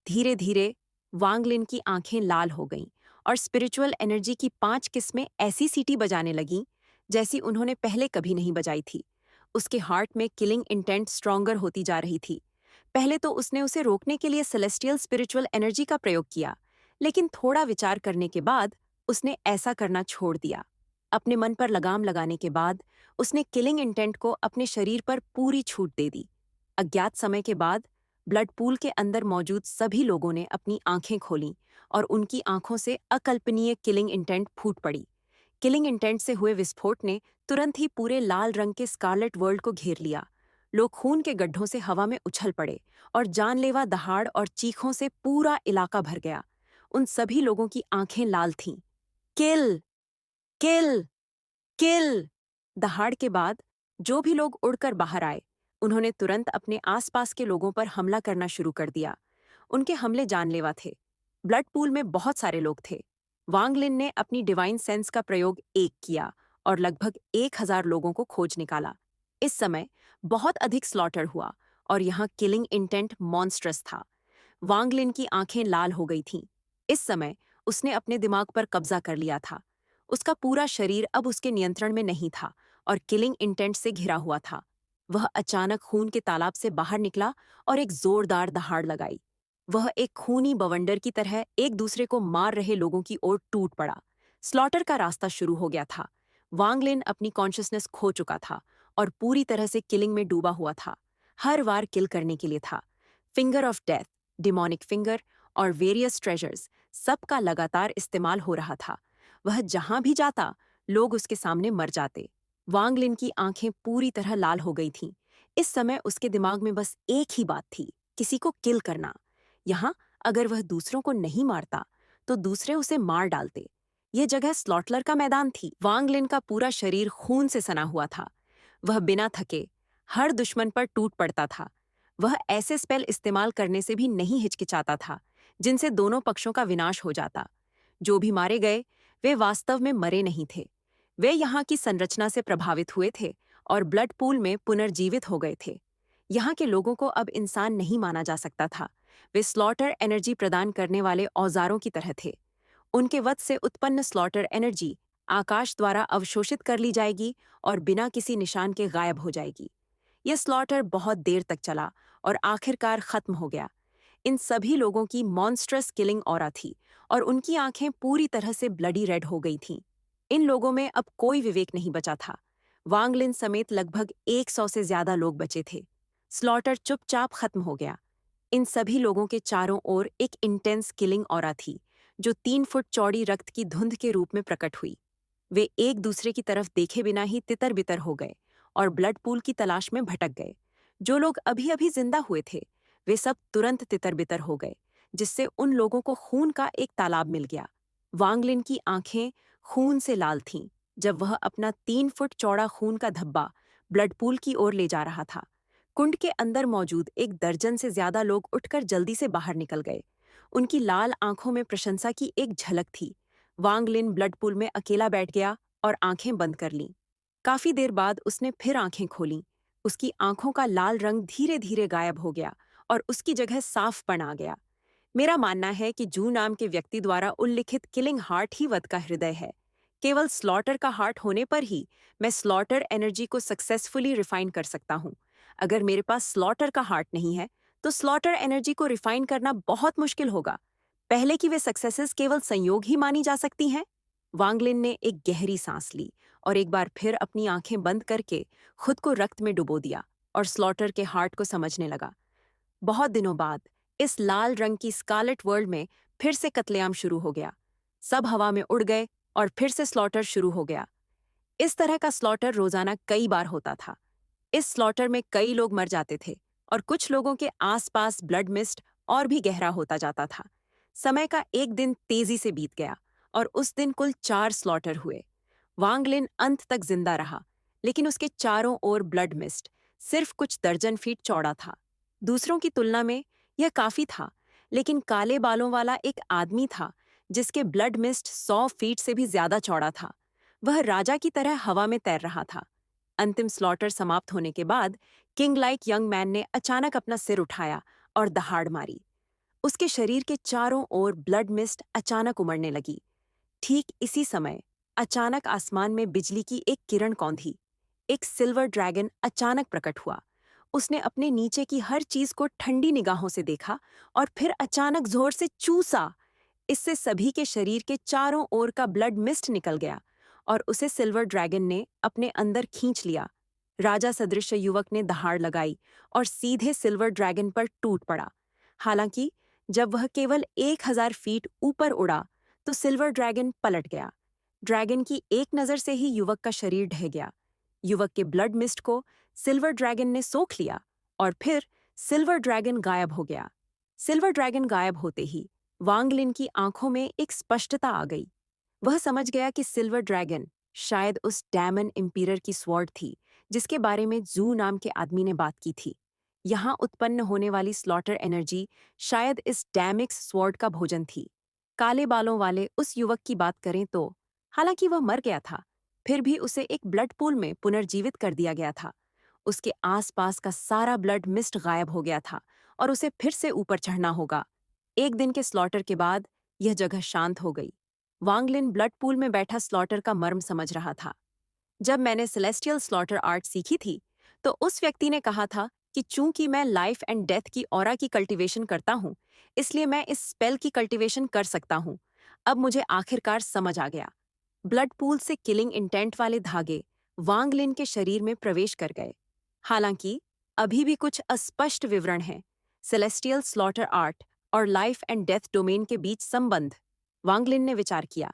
धीरे धीरे वांग लिन की आंखें लाल हो गईं और स्पिरिचुअल एनर्जी की 5 किस्में ऐसी सीटी बजाने लगीं जैसी उन्होंने पहले कभी नहीं बजाई थी। उसके हार्ट में किलिंग इंटेंट स्ट्रॉन्गर होती जा रही थी। पहले तो उसने उसे रोकने के लिए सेलेस्टियल स्पिरिचुअल एनर्जी का प्रयोग किया, लेकिन थोड़ा विचार करने के बाद उसने ऐसा करना छोड़ दिया। अपने मन पर लगाम लगाने के बाद उसने किलिंग इंटेंट को अपने शरीर पर पूरी छूट दे दी। अज्ञात समय के बाद ब्लड पूल के अंदर मौजूद सभी लोगों ने अपनी आंखें खोलीं और उनकी आंखों से अकल्पनीय किलिंग इंटेंट फूट पड़ी। किलिंग इंटेंट से हुए विस्फोट ने तुरंत ही पूरे लाल रंग के स्कारलेट वर्ल्ड को घेर लिया। लोग खून के गड्ढों से हवा में उछल पड़े और जानलेवा दहाड़ और चीखों से पूरा इलाका भर गया। उन सभी लोगों की आंखें लाल थीं। किल, किल, किल! दहाड़ के बाद जो भी लोग उड़कर बाहर आए, उन्होंने तुरंत अपने आसपास के लोगों पर हमला करना शुरू कर दिया। उनके हमले जानलेवा थे। ब्लड पूल में बहुत सारे लोग थे। वांग लिन ने अपनी डिवाइन सेंस का प्रयोग किया और लगभग 1000 लोगों को खोज निकाला। इस समय बहुत अधिक स्लॉटर हुआ और यहाँ किलिंग इंटेंट मॉन्स्ट्रस था। वांग लिन की आंखें लाल हो गई थीं। इस समय उसने अपने दिमाग पर कब्जा कर लिया था। उसका पूरा शरीर अब उसके नियंत्रण में नहीं था और किलिंग इंटेंट से घिरा हुआ था। वह अचानक खून के तालाब से बाहर निकला और एक जोरदार दहाड़ लगाई। वह एक खूनी बवंडर की तरह एक दूसरे को मार रहे लोगों की ओर टूट पड़ा। स्लॉटर का रास्ता शुरू हो गया था। वांग लिन अपनी कॉन्शियसनेस खो चुका था और पूरी तरह से किलिंग में डूबा हुआ था। हर वार किल करने के लिए था। Finger of death, demonic finger और वेरियस ट्रेजर्स सबका लगातार इस्तेमाल हो रहा था। वह जहां भी जाता लोग उसके सामने मर जाते। वांग लिन की आंखें पूरी तरह लाल हो गई थीं। इस समय उसके दिमाग में बस एक ही बात थी, किसी को किल करना। यहाँ अगर वह दूसरों को नहीं मारता तो दूसरे उसे मार डालते। यह जगह स्लॉटलर का मैदान थी। वांग लिन का पूरा शरीर खून से सना हुआ था। वह बिना थके हर दुश्मन पर टूट पड़ता था। वह ऐसे स्पेल इस्तेमाल करने से भी नहीं हिचकिचाता था जिनसे दोनों पक्षों का विनाश हो जाता। जो भी मारे गए वे वास्तव में मरे नहीं थे। वे यहाँ की संरचना से प्रभावित हुए थे और ब्लड पूल में पुनर्जीवित हो गए थे। यहाँ के लोगों को अब इंसान नहीं माना जा सकता था। वे स्लॉटर एनर्जी प्रदान करने वाले औजारों की तरह थे। उनके वध से उत्पन्न स्लॉटर एनर्जी आकाश द्वारा अवशोषित कर ली जाएगी और बिना किसी निशान के गायब हो जाएगी। यह स्लॉटर बहुत देर तक चला और आखिरकार खत्म हो गया। इन सभी लोगों की मॉन्स्ट्रस किलिंग ऑरा थी और उनकी आंखें पूरी तरह से ब्लडी रेड हो गई थीं। इन लोगों में अब कोई विवेक नहीं बचा था। वांग लिन समेत लगभग 100 से ज्यादा लोग बचे थे। स्लॉटर चुपचाप खत्म हो गया। इन सभी लोगों के चारों ओर एक इंटेंस किलिंग ऑरा थी जो 3 फुट चौड़ी रक्त की धुंध के रूप में प्रकट हुई। वे एक दूसरे की तरफ देखे बिना ही तितर बितर हो गए और ब्लड पूल की तलाश में भटक गए। जो लोग अभी अभी जिंदा हुए थे वे सब तुरंत तितर बितर हो गए, जिससे उन लोगों को खून का एक तालाब मिल गया। वांग लिन की आंखें खून से लाल थीं जब वह अपना 3 फुट चौड़ा खून का धब्बा ब्लड पूल की ओर ले जा रहा था। कुंड के अंदर मौजूद 1 दर्जन से ज्यादा लोग उठकर जल्दी से बाहर निकल गए। उनकी लाल आंखों में प्रशंसा की एक झलक थी। वांग लिन ब्लड पूल में अकेला बैठ गया और आंखें बंद कर लीं। काफी देर बाद उसने फिर आंखें खोलीं। उसकी आंखों का लाल रंग धीरे धीरे गायब हो गया और उसकी जगह साफपन आ गया। मेरा मानना है कि जू नाम के व्यक्ति द्वारा उल्लिखित किलिंग हार्ट ही वध का हृदय है। केवल स्लॉटर का हार्ट होने पर ही मैं स्लॉटर एनर्जी को सक्सेसफुली रिफाइन कर सकता हूँ। अगर मेरे पास स्लॉटर का हार्ट नहीं है तो स्लॉटर एनर्जी को रिफाइन करना बहुत मुश्किल होगा। पहले की वे सक्सेसेस केवल संयोग ही मानी जा सकती हैं। वांगलिन ने एक गहरी सांस ली और एक बार फिर अपनी आंखें बंद करके खुद को रक्त में डुबो दिया और स्लॉटर के हार्ट को समझने लगा। बहुत दिनों बाद इस लाल रंग की स्कारलेट वर्ल्ड में फिर से कत्लेआम शुरू हो गया। सब हवा में उड़ गए और फिर से स्लॉटर शुरू हो गया। इस तरह का स्लॉटर रोजाना कई बार होता था। इस स्लॉटर में कई लोग मर जाते थे और कुछ लोगों के आसपास ब्लड मिस्ट और भी गहरा होता जाता था। समय का एक दिन तेजी से बीत गया और उस दिन कुल 4 स्लॉटर हुए। वांगलिन अंत तक जिंदा रहा, लेकिन उसके चारों ओर ब्लड मिस्ट सिर्फ कुछ दर्जन फीट चौड़ा था। दूसरों की तुलना में यह काफी था, लेकिन काले बालों वाला एक आदमी था जिसके ब्लड मिस्ट 100 फीट से भी ज्यादा चौड़ा था। वह राजा की तरह हवा में तैर रहा था। अंतिम स्लॉटर समाप्त होने के बाद किंग लाइक यंग मैन ने अचानक अपना सिर उठाया और दहाड़ मारी। उसके शरीर के चारों ओर ब्लड मिस्ट अचानक उमड़ने लगी। ठीक इसी समय अचानक आसमान में बिजली की एक किरण कौंधी। एक सिल्वर ड्रैगन अचानक प्रकट हुआ। उसने अपने नीचे की हर चीज को ठंडी निगाहों से देखा और फिर अचानक जोर से चूसा। इससे सभी के शरीर के चारों ओर का ब्लड मिस्ट निकल गया और उसे सिल्वर ड्रैगन ने अपने अंदर खींच लिया। राजा सदृश युवक ने दहाड़ लगाई और सीधे सिल्वर ड्रैगन पर टूट पड़ा। हालांकि जब वह केवल 1000 फीट ऊपर उड़ा तो सिल्वर ड्रैगन पलट गया। ड्रैगन की एक नजर से ही युवक का शरीर ढह गया। युवक के ब्लड मिस्ट को सिल्वर ड्रैगन ने सोख लिया और फिर सिल्वर ड्रैगन गायब हो गया। सिल्वर ड्रैगन गायब होते ही वांग लिन की आंखों में एक स्पष्टता आ गई। वह समझ गया कि सिल्वर ड्रैगन शायद उस डैमन इम्पीरर की स्वॉर्ड थी जिसके बारे में जू नाम के आदमी ने बात की थी। यहाँ उत्पन्न होने वाली स्लॉटर एनर्जी शायद इस डैमिक्स स्वॉर्ड का भोजन थी। काले बालों वाले उस युवक की बात करें तो हालांकि वह मर गया था, फिर भी उसे एक ब्लड पूल में पुनर्जीवित कर दिया गया था। उसके आसपास का सारा ब्लड मिस्ट गायब हो गया था और उसे फिर से ऊपर चढ़ना होगा। एक दिन के स्लॉटर के बाद यह जगह शांत हो गई। वांगलिन ब्लड पूल में बैठा स्लॉटर का मर्म समझ रहा था। जब मैंने सेलेस्टियल स्लॉटर आर्ट सीखी थी तो उस व्यक्ति ने कहा था कि चूंकि मैं लाइफ एंड डेथ की ऑरा की कल्टीवेशन करता हूं, इसलिए मैं इस स्पेल की कल्टीवेशन कर सकता हूं। अब मुझे आखिरकार समझ आ गया। ब्लड पूल से किलिंग इंटेंट वाले धागे वांगलिन के शरीर में प्रवेश कर गए। हालांकि अभी भी कुछ अस्पष्ट विवरण हैं। सेलेस्टियल स्लॉटर आर्ट और लाइफ एंड डेथ डोमेन के बीच संबंध। वांगलिन ने विचार किया।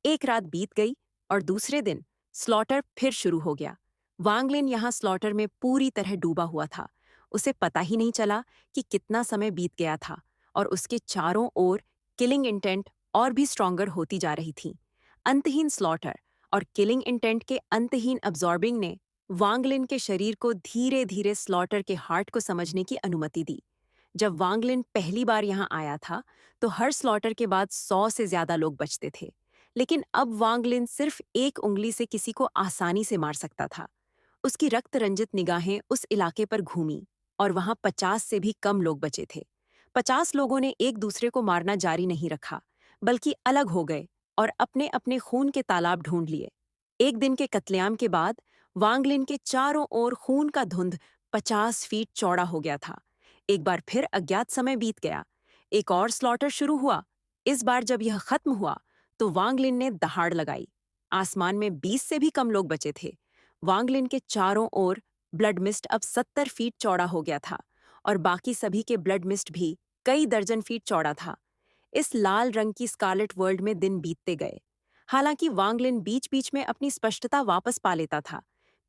एक रात बीत गई और दूसरे दिन स्लॉटर फिर शुरू हो गया। वांगलिन यहाँ स्लॉटर में पूरी तरह डूबा हुआ था। उसे पता ही नहीं चला कि कितना समय बीत गया था और उसके चारों ओर किलिंग इंटेंट और भी स्ट्रॉन्गर होती जा रही थी। अंतहीन स्लॉटर और किलिंग इंटेंट के अंतहीन अब्जॉर्बिंग ने वांगलिन के शरीर को धीरे धीरे स्लॉटर के हार्ट को समझने की अनुमति दी। जब वांगलिन पहली बार यहाँ आया था तो हर स्लॉटर के बाद 100 से ज्यादा लोग बचते थे, लेकिन अब वांगलिन सिर्फ एक उंगली से किसी को आसानी से मार सकता था। उसकी रक्त रंजित निगाहें उस इलाके पर घूमी और वहां 50 से भी कम लोग बचे थे। 50 लोगों ने एक दूसरे को मारना जारी नहीं रखा, बल्कि अलग हो गए और अपने अपने खून के तालाब ढूंढ लिए। एक दिन के कत्लेआम के बाद वांगलिन के चारों ओर खून का धुंध 50 फीट चौड़ा हो गया था। एक बार फिर अज्ञात समय बीत गया। एक और स्लॉटर शुरू हुआ। इस बार जब यह खत्म हुआ तो वांगलिन ने दहाड़ लगाई। आसमान में 20 से भी कम लोग बचे थे। वांगलिन के चारों ओर ब्लड मिस्ट अब 70 फीट चौड़ा हो गया था और बाकी सभी के ब्लड मिस्ट भी कई दर्जन फीट चौड़ा था। इस लाल रंग की स्कारलेट वर्ल्ड में दिन बीतते गए। हालांकि वांगलिन बीच बीच में अपनी स्पष्टता वापस पा लेता था,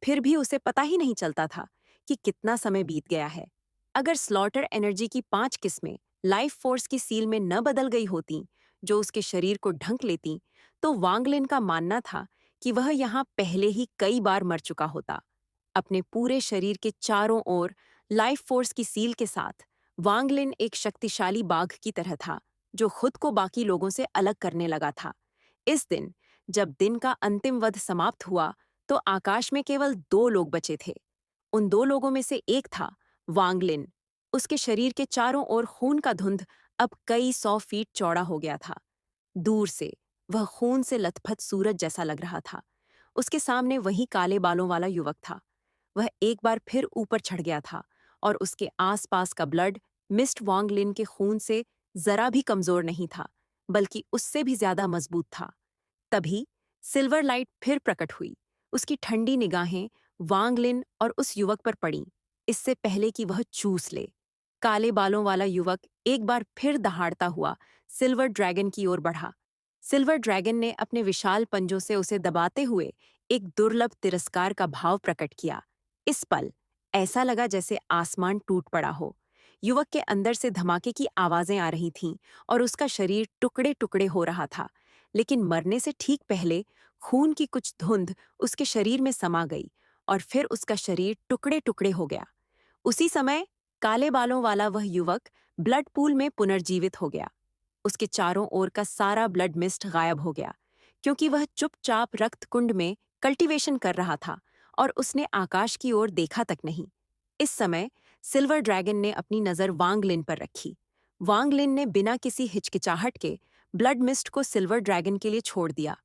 फिर भी उसे पता ही नहीं चलता था कि कितना समय बीत गया है। अगर स्लॉटर एनर्जी की 5 किस्में लाइफ फोर्स की सील में न बदल गई होती जो उसके शरीर को ढंक लेती, तो वांगलिन का मानना था कि वह यहाँ पहले ही कई बार मर चुका होता। अपने पूरे शरीर के चारों ओर लाइफ फोर्स की सील के साथ वांगलिन एक शक्तिशाली बाघ की तरह था जो खुद को बाकी लोगों से अलग करने लगा था। इस दिन जब दिन का अंतिम वध समाप्त हुआ तो आकाश में केवल 2 लोग बचे थे। उन 2 लोगों में से एक था वांगलिन। उसके शरीर के चारों ओर खून का धुंध अब कई 100 फीट चौड़ा हो गया था। दूर से वह खून से लथपथ सूरज जैसा लग रहा था। उसके सामने वही काले बालों वाला युवक था। वह एक बार फिर ऊपर चढ़ गया था और उसके आसपास का ब्लड मिस्ट वांगलिन के खून से जरा भी कमजोर नहीं था, बल्कि उससे भी ज्यादा मजबूत था। तभी सिल्वर लाइट फिर प्रकट हुई। उसकी ठंडी निगाहें वांगलिन और उस युवक पर पड़ीं, इससे पहले कि वह चूस ले। काले बालों वाला युवक एक बार फिर दहाड़ता हुआ सिल्वर ड्रैगन की ओर बढ़ा। सिल्वर ड्रैगन ने अपने विशाल पंजों से उसे दबाते हुए एक दुर्लभ तिरस्कार का भाव प्रकट किया। इस पल ऐसा लगा जैसे आसमान टूट पड़ा हो। युवक के अंदर से धमाके की आवाजें आ रही थीं और उसका शरीर टुकड़े टुकड़े हो रहा था, लेकिन मरने से ठीक पहले खून की कुछ धुंध उसके शरीर में समा गई और फिर उसका शरीर टुकड़े टुकड़े हो गया। उसी समय काले बालों वाला वह युवक ब्लड पूल में पुनर्जीवित हो गया। उसके चारों ओर का सारा ब्लड मिस्ट गायब हो गया, क्योंकि वह चुपचाप रक्त कुंड में कल्टीवेशन कर रहा था और उसने आकाश की ओर देखा तक नहीं। इस समय सिल्वर ड्रैगन ने अपनी नजर वांग लिन पर रखी। वांग लिन ने बिना किसी हिचकिचाहट के ब्लड मिस्ट को सिल्वर ड्रैगन के लिए छोड़ दिया।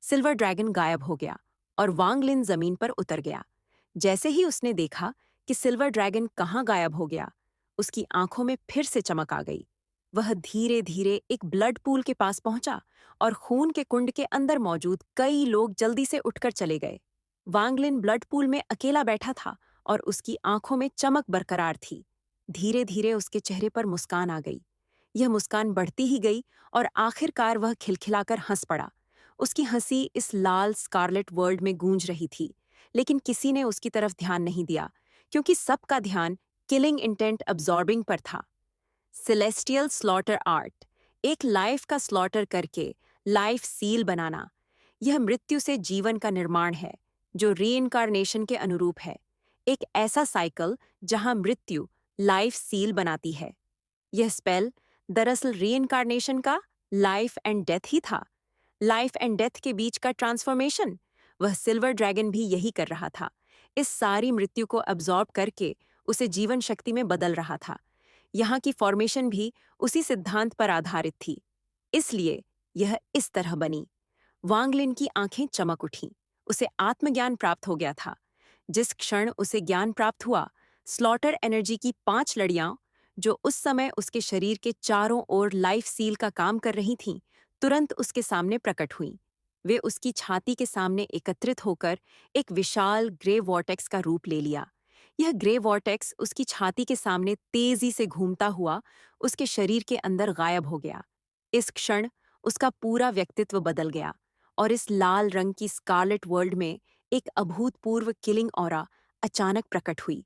सिल्वर ड्रैगन गायब हो गया और वांग लिन जमीन पर उतर गया। जैसे ही उसने देखा कि सिल्वर ड्रैगन कहाँ गायब हो गया, उसकी आंखों में फिर से चमक आ गई। वह धीरे धीरे एक ब्लड पूल के पास पहुंचा और खून के कुंड के अंदर मौजूद कई लोग जल्दी से उठकर चले गए। वांगलिन ब्लड पूल में अकेला बैठा था और उसकी आंखों में चमक बरकरार थी। धीरे धीरे उसके चेहरे पर मुस्कान आ गई। यह मुस्कान बढ़ती ही गई और आखिरकार वह खिलखिलाकर हंस पड़ा। उसकी हंसी इस लाल स्कारलेट वर्ल्ड में गूंज रही थी, लेकिन किसी ने उसकी तरफ ध्यान नहीं दिया, क्योंकि सबका ध्यान किलिंग इंटेंट अब्जॉर्बिंग पर था। सेलेस्टियल स्लॉटर आर्ट, एक लाइफ का स्लॉटर करके लाइफ सील बनाना। यह मृत्यु से जीवन का निर्माण है, जो रीइंकार्नेशन के अनुरूप है। एक ऐसा साइकिल जहां मृत्यु लाइफ सील बनाती है। यह स्पेल दरअसल रीइंकार्नेशन का लाइफ एंड डेथ ही था। लाइफ एंड डेथ के बीच का ट्रांसफॉर्मेशन, वह सिल्वर ड्रैगन भी यही कर रहा था। इस सारी मृत्यु को अब्जॉर्ब करके उसे जीवन शक्ति में बदल रहा था। यहाँ की फॉर्मेशन भी उसी सिद्धांत पर आधारित थी, इसलिए यह इस तरह बनी। वांगलिन की आंखें चमक उठीं। उसे आत्मज्ञान प्राप्त हो गया था। जिस क्षण उसे ज्ञान प्राप्त हुआ, स्लॉटर एनर्जी की 5 लड़ियां, जो उस समय उसके शरीर के चारों ओर लाइफ सील का काम कर रही थीं, तुरंत उसके सामने प्रकट हुईं। वे उसकी छाती के सामने एकत्रित होकर एक विशाल ग्रे वॉर्टेक्स का रूप ले लिया। यह ग्रे वॉर्टेक्स उसकी छाती के सामने तेजी से घूमता हुआ उसके शरीर के अंदर गायब हो गया। इस क्षण उसका पूरा व्यक्तित्व बदल गया और इस लाल रंग की स्कारलेट वर्ल्ड में एक अभूतपूर्व किलिंग ऑरा अचानक प्रकट हुई।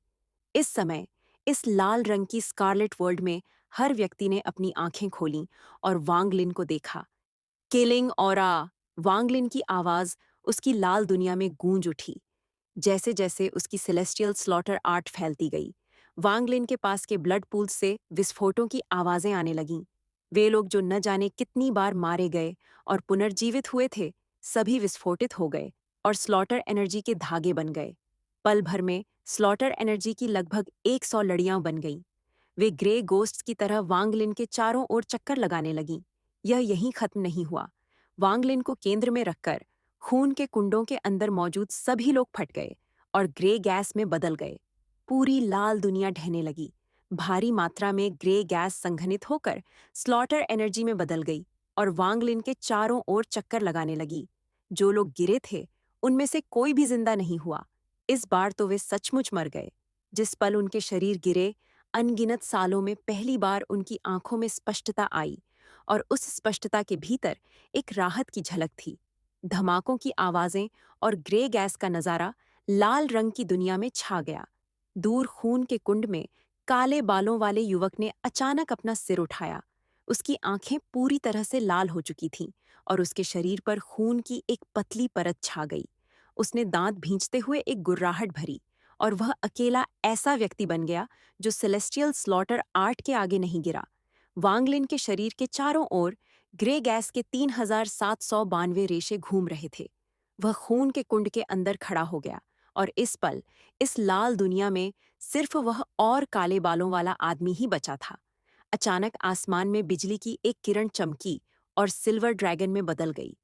इस समय इस लाल रंग की स्कारलेट वर्ल्ड में हर व्यक्ति ने अपनी आंखें खोलीं और वांगलिन को देखा। Killing aura! वांगलिन की आवाज उसकी लाल दुनिया में गूंज उठी। जैसे जैसे उसकी सेलेस्टियल स्लॉटर आर्ट फैलती गई, वांगलिन के पास के ब्लड पूल से विस्फोटों की आवाजें आने लगीं। वे लोग जो न जाने कितनी बार मारे गए और पुनर्जीवित हुए थे, सभी विस्फोटित हो गए और स्लॉटर एनर्जी के धागे बन गए। पल भर में स्लॉटर एनर्जी की लगभग 100 लड़ियां बन गईं। वे ग्रे गोस्ट्स की तरह वांगलिन के चारों ओर चक्कर लगाने लगीं। यह यहीं खत्म नहीं हुआ। वांगलिन को केंद्र में रखकर खून के कुंडों के अंदर मौजूद सभी लोग फट गए और ग्रे गैस में बदल गए। पूरी लाल दुनिया ढहने लगी। भारी मात्रा में ग्रे गैस संघनित होकर स्लॉटर एनर्जी में बदल गई और वांगलिन के चारों ओर चक्कर लगाने लगी। जो लोग गिरे थे, उनमें से कोई भी जिंदा नहीं हुआ। इस बार तो वे सचमुच मर गए। जिस पल उनके शरीर गिरे, अनगिनत सालों में पहली बार उनकी आंखों में स्पष्टता आई, और उस स्पष्टता के भीतर एक राहत की झलक थी। धमाकों की आवाजें और ग्रे गैस का नजारा लाल रंग की दुनिया में छा गया। दूर खून के कुंड में काले बालों वाले युवक ने अचानक अपना सिर उठाया। उसकी आंखें पूरी तरह से लाल हो चुकी थीं और उसके शरीर पर खून की एक पतली परत छा गई। उसने दांत भींचते हुए एक गुर्राहट भरी और वह अकेला ऐसा व्यक्ति बन गया जो सेलेस्टियल स्लॉटर आर्ट के आगे नहीं गिरा। वांगलिन के शरीर के चारों ओर ग्रे गैस के 3792 रेशे घूम रहे थे। वह खून के कुंड के अंदर खड़ा हो गया और इस पल इस लाल दुनिया में सिर्फ वह और काले बालों वाला आदमी ही बचा था। अचानक आसमान में बिजली की एक किरण चमकी और सिल्वर ड्रैगन में बदल गई।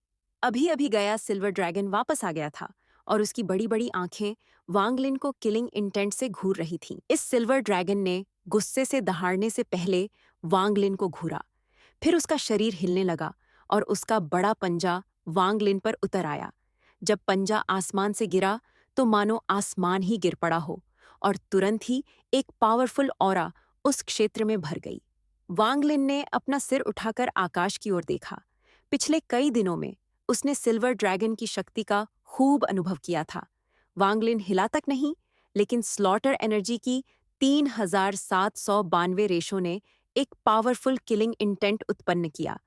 अभी अभी गया सिल्वर ड्रैगन वापस आ गया था और उसकी बड़ी बड़ी आंखें वांगलिन को किलिंग इंटेंट से घूर रही थीं। इस सिल्वर ड्रैगन ने गुस्से से दहाड़ने से पहले वांगलिन को घूरा। फिर उसका शरीर हिलने लगा और उसका बड़ा पंजा वांगलिन पर उतर आया। जब पंजा आसमान से गिरा तो मानो आसमान ही गिर पड़ा हो और तुरंत ही एक पावरफुल ऑरा उस क्षेत्र में भर गई। वांगलिन ने अपना सिर उठाकर आकाश की ओर देखा। पिछले कई दिनों में उसने सिल्वर ड्रैगन की शक्ति का खूब अनुभव किया था। वांगलिन हिला तक नहीं, लेकिन स्लॉटर एनर्जी की 3792 रेशों ने एक पावरफुल किलिंग इंटेंट उत्पन्न किया।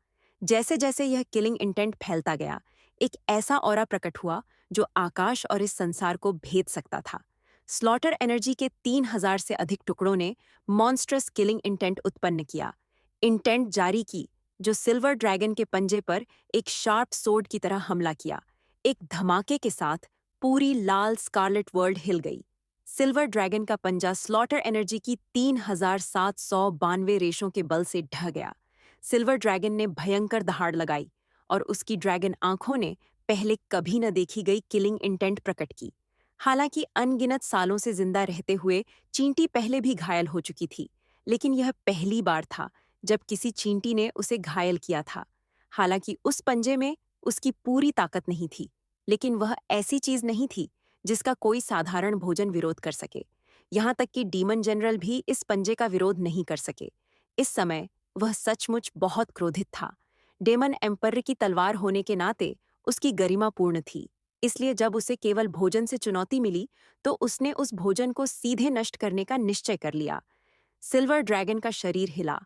जैसे जैसे यह किलिंग इंटेंट फैलता गया, एक ऐसा ऑरा प्रकट हुआ जो आकाश और इस संसार को भेद सकता था। स्लॉटर एनर्जी के 3000 से अधिक टुकड़ों ने मॉन्स्ट्रस किलिंग इंटेंट उत्पन्न किया, इंटेंट जारी की, जो सिल्वर ड्रैगन के पंजे पर एक शार्प सोर्ड की तरह हमला किया। एक धमाके के साथ पूरी लाल स्कारलेट वर्ल्ड हिल गई। सिल्वर ड्रैगन का पंजा स्लॉटर एनर्जी की 3792 रेशों के बल से ढह गया। सिल्वर ड्रैगन ने भयंकर दहाड़ लगाई और उसकी ड्रैगन आंखों ने पहले कभी न देखी गई किलिंग इंटेंट प्रकट की। हालांकि अनगिनत सालों से जिंदा रहते हुए चींटी पहले भी घायल हो चुकी थी, लेकिन यह पहली बार था जब किसी चींटी ने उसे घायल किया था। हालांकि उस पंजे में उसकी पूरी ताकत नहीं थी, लेकिन वह ऐसी चीज नहीं थी जिसका कोई साधारण भोजन विरोध कर सके। यहाँ तक कि डीमन जनरल भी इस पंजे का विरोध नहीं कर सके। इस समय वह सचमुच बहुत क्रोधित था। डेमन एम्पर की तलवार होने के नाते उसकी गरिमा पूर्ण थी, इसलिए जब उसे केवल भोजन से चुनौती मिली तो उसने उस भोजन को सीधे नष्ट करने का निश्चय कर लिया। सिल्वर ड्रैगन का शरीर हिला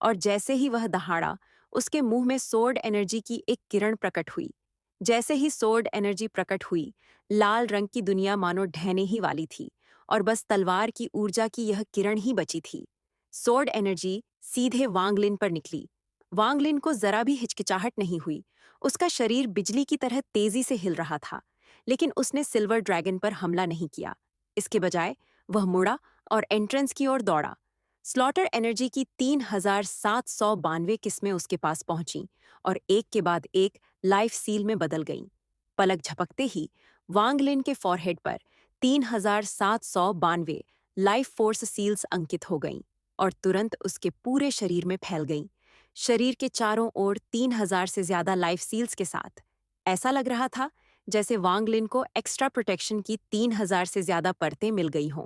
और जैसे ही वह दहाड़ा, उसके मुंह में सोर्ड एनर्जी की एक किरण प्रकट हुई। जैसे ही सोर्ड एनर्जी प्रकट हुई, लाल रंग की दुनिया मानो ढहने ही वाली थी और बस तलवार की ऊर्जा की यह किरण ही बची थी। सोर्ड एनर्जी सीधे वांगलिन पर निकली। वांगलिन को जरा भी हिचकिचाहट नहीं हुई। उसका शरीर बिजली की तरह तेजी से हिल रहा था, लेकिन उसने सिल्वर ड्रैगन पर हमला नहीं किया। इसके बजाय वह मुड़ा और एंट्रेंस की ओर दौड़ा। स्लॉटर एनर्जी की 3792 किस्में उसके पास पहुंचीं और एक के बाद एक लाइफ सील में बदल गईं। पलक झपकते ही वांगलिन के फॉरहेड पर 3792 लाइफ फोर्स सील्स अंकित हो गईं और तुरंत उसके पूरे शरीर में फैल गईं। शरीर के चारों ओर 3000 से ज्यादा लाइफ सील्स के साथ। ऐसा लग रहा था जैसे वांगलिन को एक्स्ट्रा प्रोटेक्शन की 3000 से ज्यादा परतें मिल गई हों।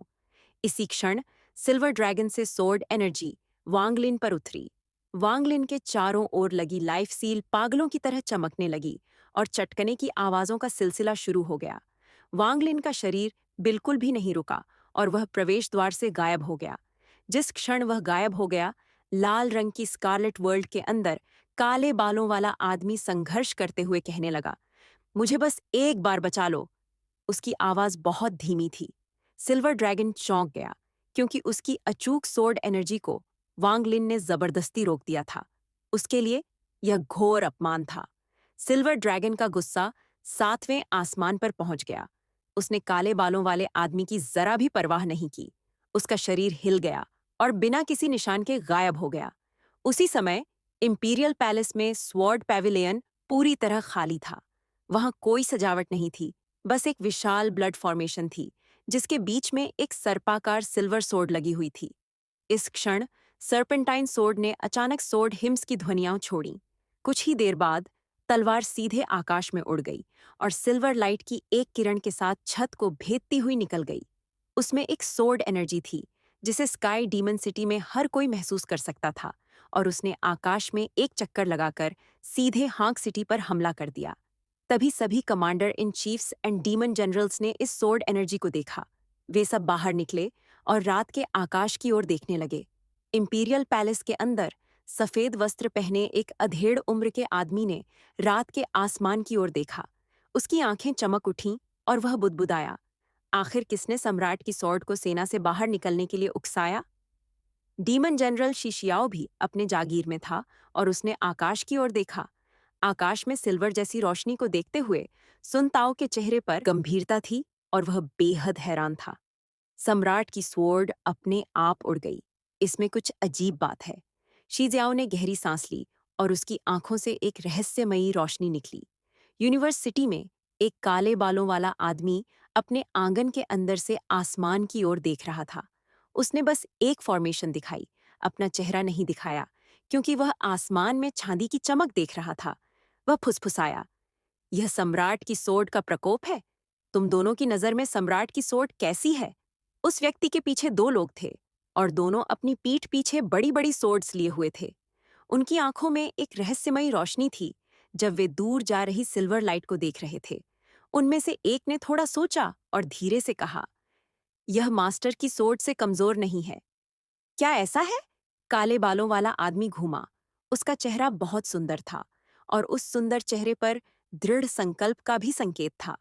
इसी क्षण सिल्वर ड्रैगन से सोर्ड एनर्जी वांगलिन पर उतरी। वांगलिन के चारों ओर लगी लाइफ सील पागलों की तरह चमकने लगी और चटकने की आवाजों का सिलसिला शुरू हो गया। वांगलिन का शरीर बिल्कुल भी नहीं रुका और वह प्रवेश द्वार से गायब हो गया। जिस क्षण वह गायब हो गया, लाल रंग की स्कारलेट वर्ल्ड के अंदर काले बालों वाला आदमी संघर्ष करते हुए कहने लगा, मुझे बस एक बार बचा लो। उसकी आवाज बहुत धीमी थी। सिल्वर ड्रैगन चौंक गया, क्योंकि उसकी अचूक सोर्ड एनर्जी को वांगलिन ने जबरदस्ती रोक दिया था। उसके लिए यह घोर अपमान था। सिल्वर ड्रैगन का गुस्सा 7वें आसमान पर पहुंच गया। उसने काले बालों वाले आदमी की जरा भी परवाह नहीं की। उसका शरीर हिल गया और बिना किसी निशान के गायब हो गया। उसी समय इंपीरियल पैलेस में स्वॉर्ड पैविलियन पूरी तरह खाली था। वहां कोई सजावट नहीं थी, बस एक विशाल ब्लड फॉर्मेशन थी जिसके बीच में एक सर्पाकार सिल्वर सोर्ड लगी हुई थी। इस क्षण सर्पेंटाइन सोर्ड ने अचानक सोर्ड हिम्स की ध्वनियां छोड़ी। कुछ ही देर बाद तलवार सीधे आकाश में उड़ गई और सिल्वर लाइट की एक किरण के साथ छत को भेदती हुई निकल गई। उसमें एक सोर्ड एनर्जी थी जिसे स्काई डीमन सिटी में हर कोई महसूस कर सकता था, और उसने आकाश में एक चक्कर लगाकर सीधे हांक सिटी पर हमला कर दिया। तभी सभी commander in chiefs and demon generals ने इस सोर्ड एनर्जी को देखा। वे सब बाहर निकले और रात के आकाश की ओर देखने लगे। इंपीरियल पैलेस के अंदर सफेद वस्त्र पहने एक अधेड़ उम्र के आदमी ने रात के आसमान की ओर देखा। उसकी आंखें चमक उठीं और वह बुदबुदाया, आखिर किसने सम्राट की सॉर्ड को सेना से बाहर निकलने के लिए उकसाया? डीमन जनरल शिशियाओ भी अपने जागीर में था और उसने आकाश की ओर देखा। आकाश में सिल्वर जैसी रोशनी को देखते हुए सुन ताओ के चेहरे पर गंभीरता थी और वह बेहद हैरान था। सम्राट की स्वॉर्ड अपने आप उड़ गई। इसमें कुछ अजीब बात है। शीजियाओ ने गहरी सांस ली और उसकी आंखों से एक रहस्यमयी रोशनी निकली। यूनिवर्सिटी में एक काले बालों वाला आदमी अपने आंगन के अंदर से आसमान की ओर देख रहा था। उसने बस एक फॉर्मेशन दिखाई, अपना चेहरा नहीं दिखाया, क्योंकि वह आसमान में चांदी की चमक देख रहा था। वह फुसफुसाया, यह सम्राट की सोर्ड का प्रकोप है। तुम दोनों की नजर में सम्राट की सोर्ड कैसी है? उस व्यक्ति के पीछे दो लोग थे और दोनों अपनी पीठ पीछे बड़ी बड़ी सोर्ड्स लिए हुए थे। उनकी आंखों में एक रहस्यमयी रोशनी थी जब वे दूर जा रही सिल्वर लाइट को देख रहे थे। उनमें से एक ने थोड़ा सोचा और धीरे से कहा, यह मास्टर की सोर्ड से कमजोर नहीं है। क्या ऐसा है? काले बालों वाला आदमी घूमा। उसका चेहरा बहुत सुंदर था और उस सुंदर चेहरे पर दृढ़ संकल्प का भी संकेत था।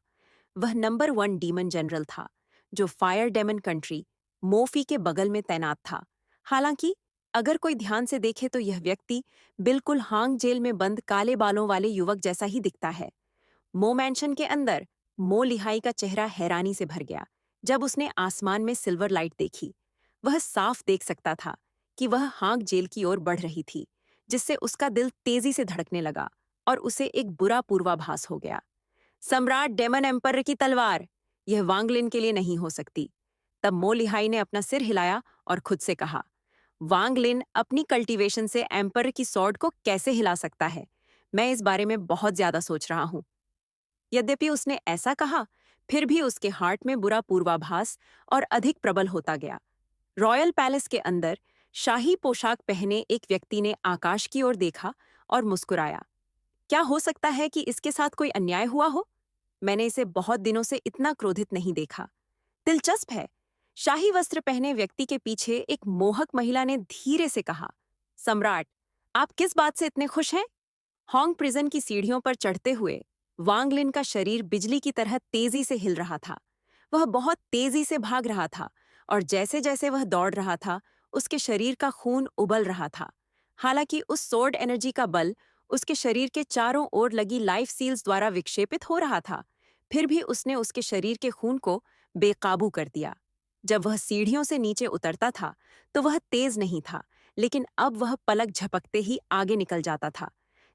वह नंबर 1 डीमन जनरल था, जो फायर डेमन कंट्री मोफी के बगल में तैनात था। हालांकि अगर कोई ध्यान से देखे तो यह व्यक्ति बिल्कुल हांग जेल में बंद काले बालों वाले युवक जैसा ही दिखता है। मो मैंशन के अंदर मो लिहाई का चेहरा हैरानी से भर गया जब उसने आसमान में सिल्वर लाइट देखी। वह साफ देख सकता था कि वह हांग जेल की ओर बढ़ रही थी, जिससे उसका दिल तेजी से धड़कने लगा और उसे एक बुरा पूर्वाभास हो गया। सम्राट डेमन एम्पर की तलवार, यह वांगलिन के लिए नहीं हो सकती। तब मो लिहाई ने अपना सिर हिलाया और खुद से कहा, वांगलिन अपनी कल्टीवेशन से एम्पर की सॉर्ड को कैसे हिला सकता है? मैं इस बारे में बहुत ज्यादा सोच रहा हूं। यद्यपि उसने ऐसा कहा, फिर भी उसके हार्ट में बुरा पूर्वाभास और अधिक प्रबल होता गया। रॉयल पैलेस के अंदर शाही पोशाक पहने एक व्यक्ति ने आकाश की ओर देखा और मुस्कुराया। क्या हो सकता है कि इसके साथ कोई अन्याय हुआ हो? मैंने इसे बहुत दिनों से इतना क्रोधित नहीं देखा। दिलचस्प है। शाही वस्त्र पहने व्यक्ति के पीछे एक मोहक महिला ने धीरे से कहा, सम्राट, आप किस बात से इतने खुश हैं? हॉन्ग प्रिजन की सीढ़ियों पर चढ़ते हुए वांगलिन का शरीर बिजली की तरह तेजी से हिल रहा था। वह बहुत तेजी से भाग रहा था और जैसे जैसे वह दौड़ रहा था, उसके शरीर का खून उबल रहा था। हालांकि उस सोर्ड एनर्जी का बल उसके शरीर के चारों ओर लगी लाइफ सील्स द्वारा विक्षेपित हो रहा था, फिर भी उसने उसके शरीर के खून को बेकाबू कर दिया। जब वह सीढ़ियों से नीचे उतरता था तो वह तेज नहीं था, लेकिन अब वह पलक झपकते ही आगे निकल जाता था।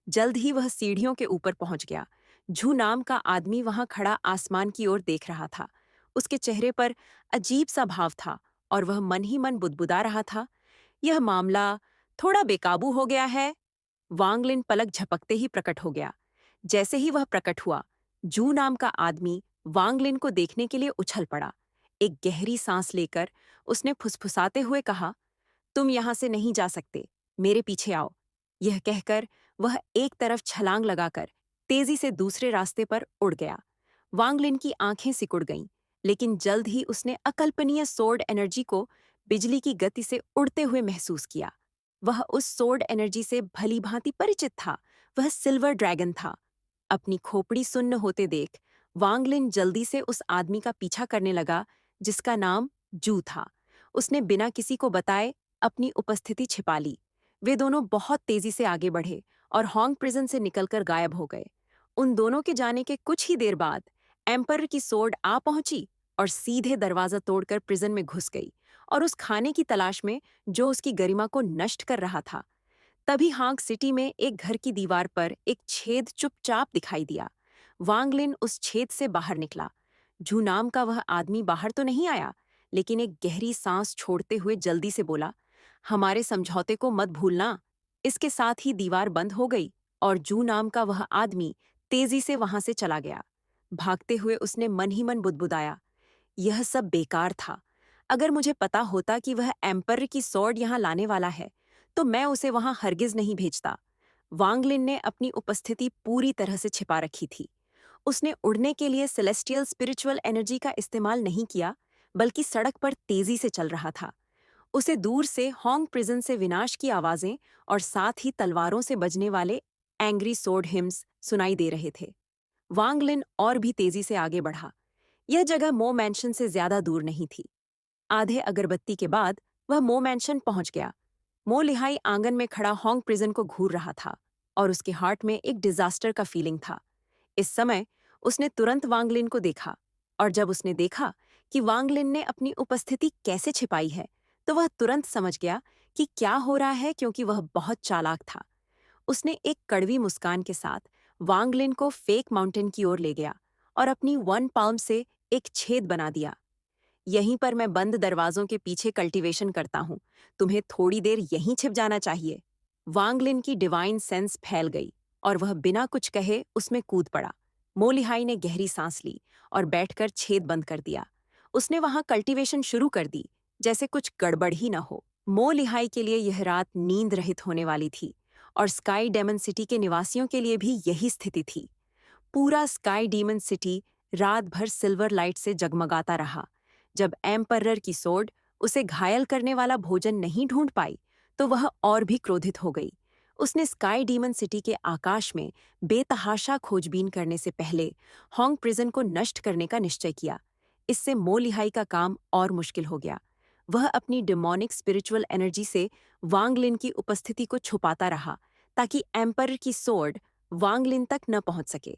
जल्द ही वह सीढ़ियों के ऊपर पहुंच गया। झू नाम का आदमी वहां खड़ा आसमान की ओर देख रहा था। उसके चेहरे पर अजीब सा भाव था और वह मन ही मन बुदबुदा रहा था, यह मामला थोड़ा बेकाबू हो गया है। वांगलिन पलक झपकते ही प्रकट हो गया। जैसे ही वह प्रकट हुआ, जू नाम का आदमी वांगलिन को देखने के लिए उछल पड़ा। एक गहरी सांस लेकर उसने फुसफुसाते हुए कहा, तुम यहां से नहीं जा सकते, मेरे पीछे आओ। यह कहकर वह एक तरफ छलांग लगाकर तेजी से दूसरे रास्ते पर उड़ गया। वांगलिन की आंखें सिकुड़ गईं, लेकिन जल्द ही उसने अकल्पनीय सोर्ड एनर्जी को बिजली की गति से उड़ते हुए महसूस किया। वह उस सोर्ड एनर्जी से भलीभांति परिचित था। वह सिल्वर ड्रैगन था। अपनी खोपड़ी सुन्न होते देख वांगलिन जल्दी से उस आदमी का पीछा करने लगा जिसका नाम जू था। उसने बिना किसी को बताए अपनी उपस्थिति छिपा ली। वे दोनों बहुत तेजी से आगे बढ़े और हॉन्ग प्रिजन से निकलकर गायब हो गए। उन दोनों के जाने के कुछ ही देर बाद एम्पर की सोर्ड आ पहुंची और सीधे दरवाजा तोड़कर प्रिजन में घुस गई और उस खाने की तलाश में जो उसकी गरिमा को नष्ट कर रहा था। तभी हांग सिटी में एक घर की दीवार पर एक छेद चुपचाप दिखाई दिया। वांगलिन उस छेद से बाहर निकला। झू नाम का वह आदमी बाहर तो नहीं आया, लेकिन एक गहरी सांस छोड़ते हुए जल्दी से बोला, हमारे समझौते को मत भूलना। इसके साथ ही दीवार बंद हो गई और जू नाम का वह आदमी तेजी से वहां से चला गया। भागते हुए उसने मन ही मन बुदबुदाया, यह सब बेकार था। अगर मुझे पता होता कि वह एम्पर की सॉर्ड यहाँ लाने वाला है, तो मैं उसे वहां हरगिज नहीं भेजता। वांगलिन ने अपनी उपस्थिति पूरी तरह से छिपा रखी थी। उसने उड़ने के लिए सेलेस्टियल स्पिरिचुअल एनर्जी का इस्तेमाल नहीं किया, बल्कि सड़क पर तेजी से चल रहा था। उसे दूर से हॉन्ग प्रिजन से विनाश की आवाजें और साथ ही तलवारों से बजने वाले एंग्री सोर्ड हिम्स सुनाई दे रहे थे। वांगलिन और भी तेजी से आगे बढ़ा। यह जगह मो मैंशन से ज्यादा दूर नहीं थी। आधे अगरबत्ती के बाद वह मो मैंशन पहुंच गया। मो लिहाई आंगन में खड़ा हॉन्ग प्रिजन को घूर रहा था और उसके हार्ट में एक डिजास्टर का फीलिंग था। इस समय उसने तुरंत वांगलिन को देखा और जब उसने देखा कि वांगलिन ने अपनी उपस्थिति कैसे छिपाई है, तो वह तुरंत समझ गया कि क्या हो रहा है, क्योंकि वह बहुत चालाक था। उसने एक कड़वी मुस्कान के साथ वांगलिन को फेक माउंटेन की ओर ले गया और अपनी वन पाल्म से एक छेद बना दिया। यहीं पर मैं बंद दरवाजों के पीछे कल्टीवेशन करता हूँ। तुम्हें थोड़ी देर यहीं छिप जाना चाहिए। वांगलिन की डिवाइन सेंस फैल गई और वह बिना कुछ कहे उसमें कूद पड़ा। मोलिहाई ने गहरी सांस ली और बैठकर छेद बंद कर दिया। उसने वहां कल्टीवेशन शुरू कर दी, जैसे कुछ गड़बड़ ही न हो। मोलिहाई के लिए यह रात नींद रहित होने वाली थी और स्काई डेमन सिटी के निवासियों के लिए भी यही स्थिति थी। पूरा स्काई डीमन सिटी रात भर सिल्वर लाइट से जगमगाता रहा। जब एम्परर की सोर्ड उसे घायल करने वाला भोजन नहीं ढूंढ पाई, तो वह और भी क्रोधित हो गई। उसने स्काई डीमन सिटी के आकाश में बेतहाशा खोजबीन करने से पहले होंग प्रिजन को नष्ट करने का निश्चय किया। इससे मो लिहाई का काम और मुश्किल हो गया। वह अपनी डिमोनिक स्पिरिचुअल एनर्जी से वांग लिन की उपस्थिति को छुपाता रहा ताकि एम्परर की सोर्ड वांग लिन तक न पहुंच सके।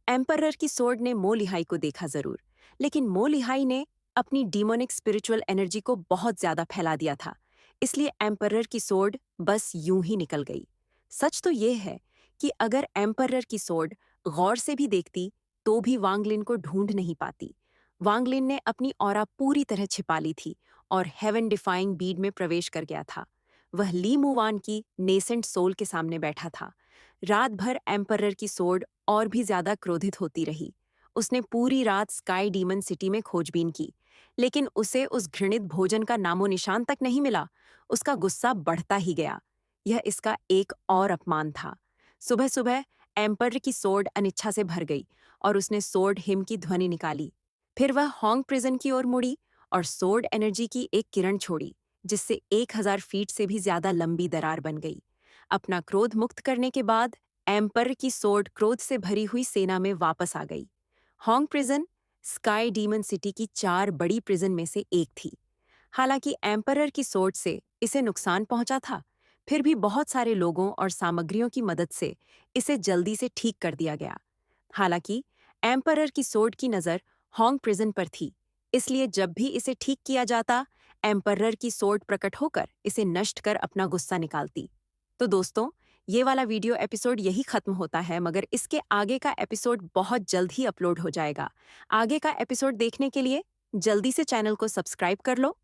एम्परर की सोर्ड ने मो लिहाई को देखा जरूर, लेकिन मो लिहाई ने अपनी डिमोनिक स्पिरिचुअल एनर्जी को बहुत ज्यादा फैला दिया था, इसलिए एम्परर की सोर्ड बस यूं ही निकल गई। सच तो ये है कि अगर एम्परर की सोर्ड गौर से भी देखती तो भी वांग लिन को ढूंढ नहीं पाती। वांग लिन ने अपनी ऑरा पूरी तरह छिपा ली थी और हेवन डिफाइंग बीड में प्रवेश कर गया था। वह ली मुवान की नेसेंट सोल के सामने बैठा था। रात भर एम्परर की सोर्ड और भी ज्यादा क्रोधित होती रही। उसने पूरी रात स्काई डीमन सिटी में खोजबीन की, लेकिन उसे उस घृणित भोजन का नामो निशान तक नहीं मिला। उसका गुस्सा बढ़ता ही गया। यह इसका एक और अपमान था। सुबह सुबह एम्पर की सोर्ड अनिच्छा से भर गई और उसने सोर्ड हिम की ध्वनि निकाली। फिर वह होंग प्रिजन की ओर मुड़ी और सोर्ड एनर्जी की एक किरण छोड़ी, जिससे 1000 फीट से भी ज्यादा लंबी दरार बन गई। अपना क्रोध मुक्त करने के बाद एम्पर की सोर्ड क्रोध से भरी हुई सेना में वापस आ गई। Hong prison sky demon city की 4 बड़ी प्रिजन में से एक थी। हालांकि एम्परर की सोर्ड से इसे नुकसान पहुंचा था, फिर भी बहुत सारे लोगों और सामग्रियों की मदद से इसे जल्दी से ठीक कर दिया गया। हालांकि एम्परर की सोर्ड की नज़र होंग प्रिजन पर थी, इसलिए जब भी इसे ठीक किया जाता, एम्परर की सोर्ड प्रकट होकर इसे नष्ट कर अपना गुस्सा निकालती। तो दोस्तों, ये वाला वीडियो एपिसोड यही खत्म होता है, मगर इसके आगे का एपिसोड बहुत जल्द ही अपलोड हो जाएगा। आगे का एपिसोड देखने के लिए जल्दी से चैनल को सब्सक्राइब कर लो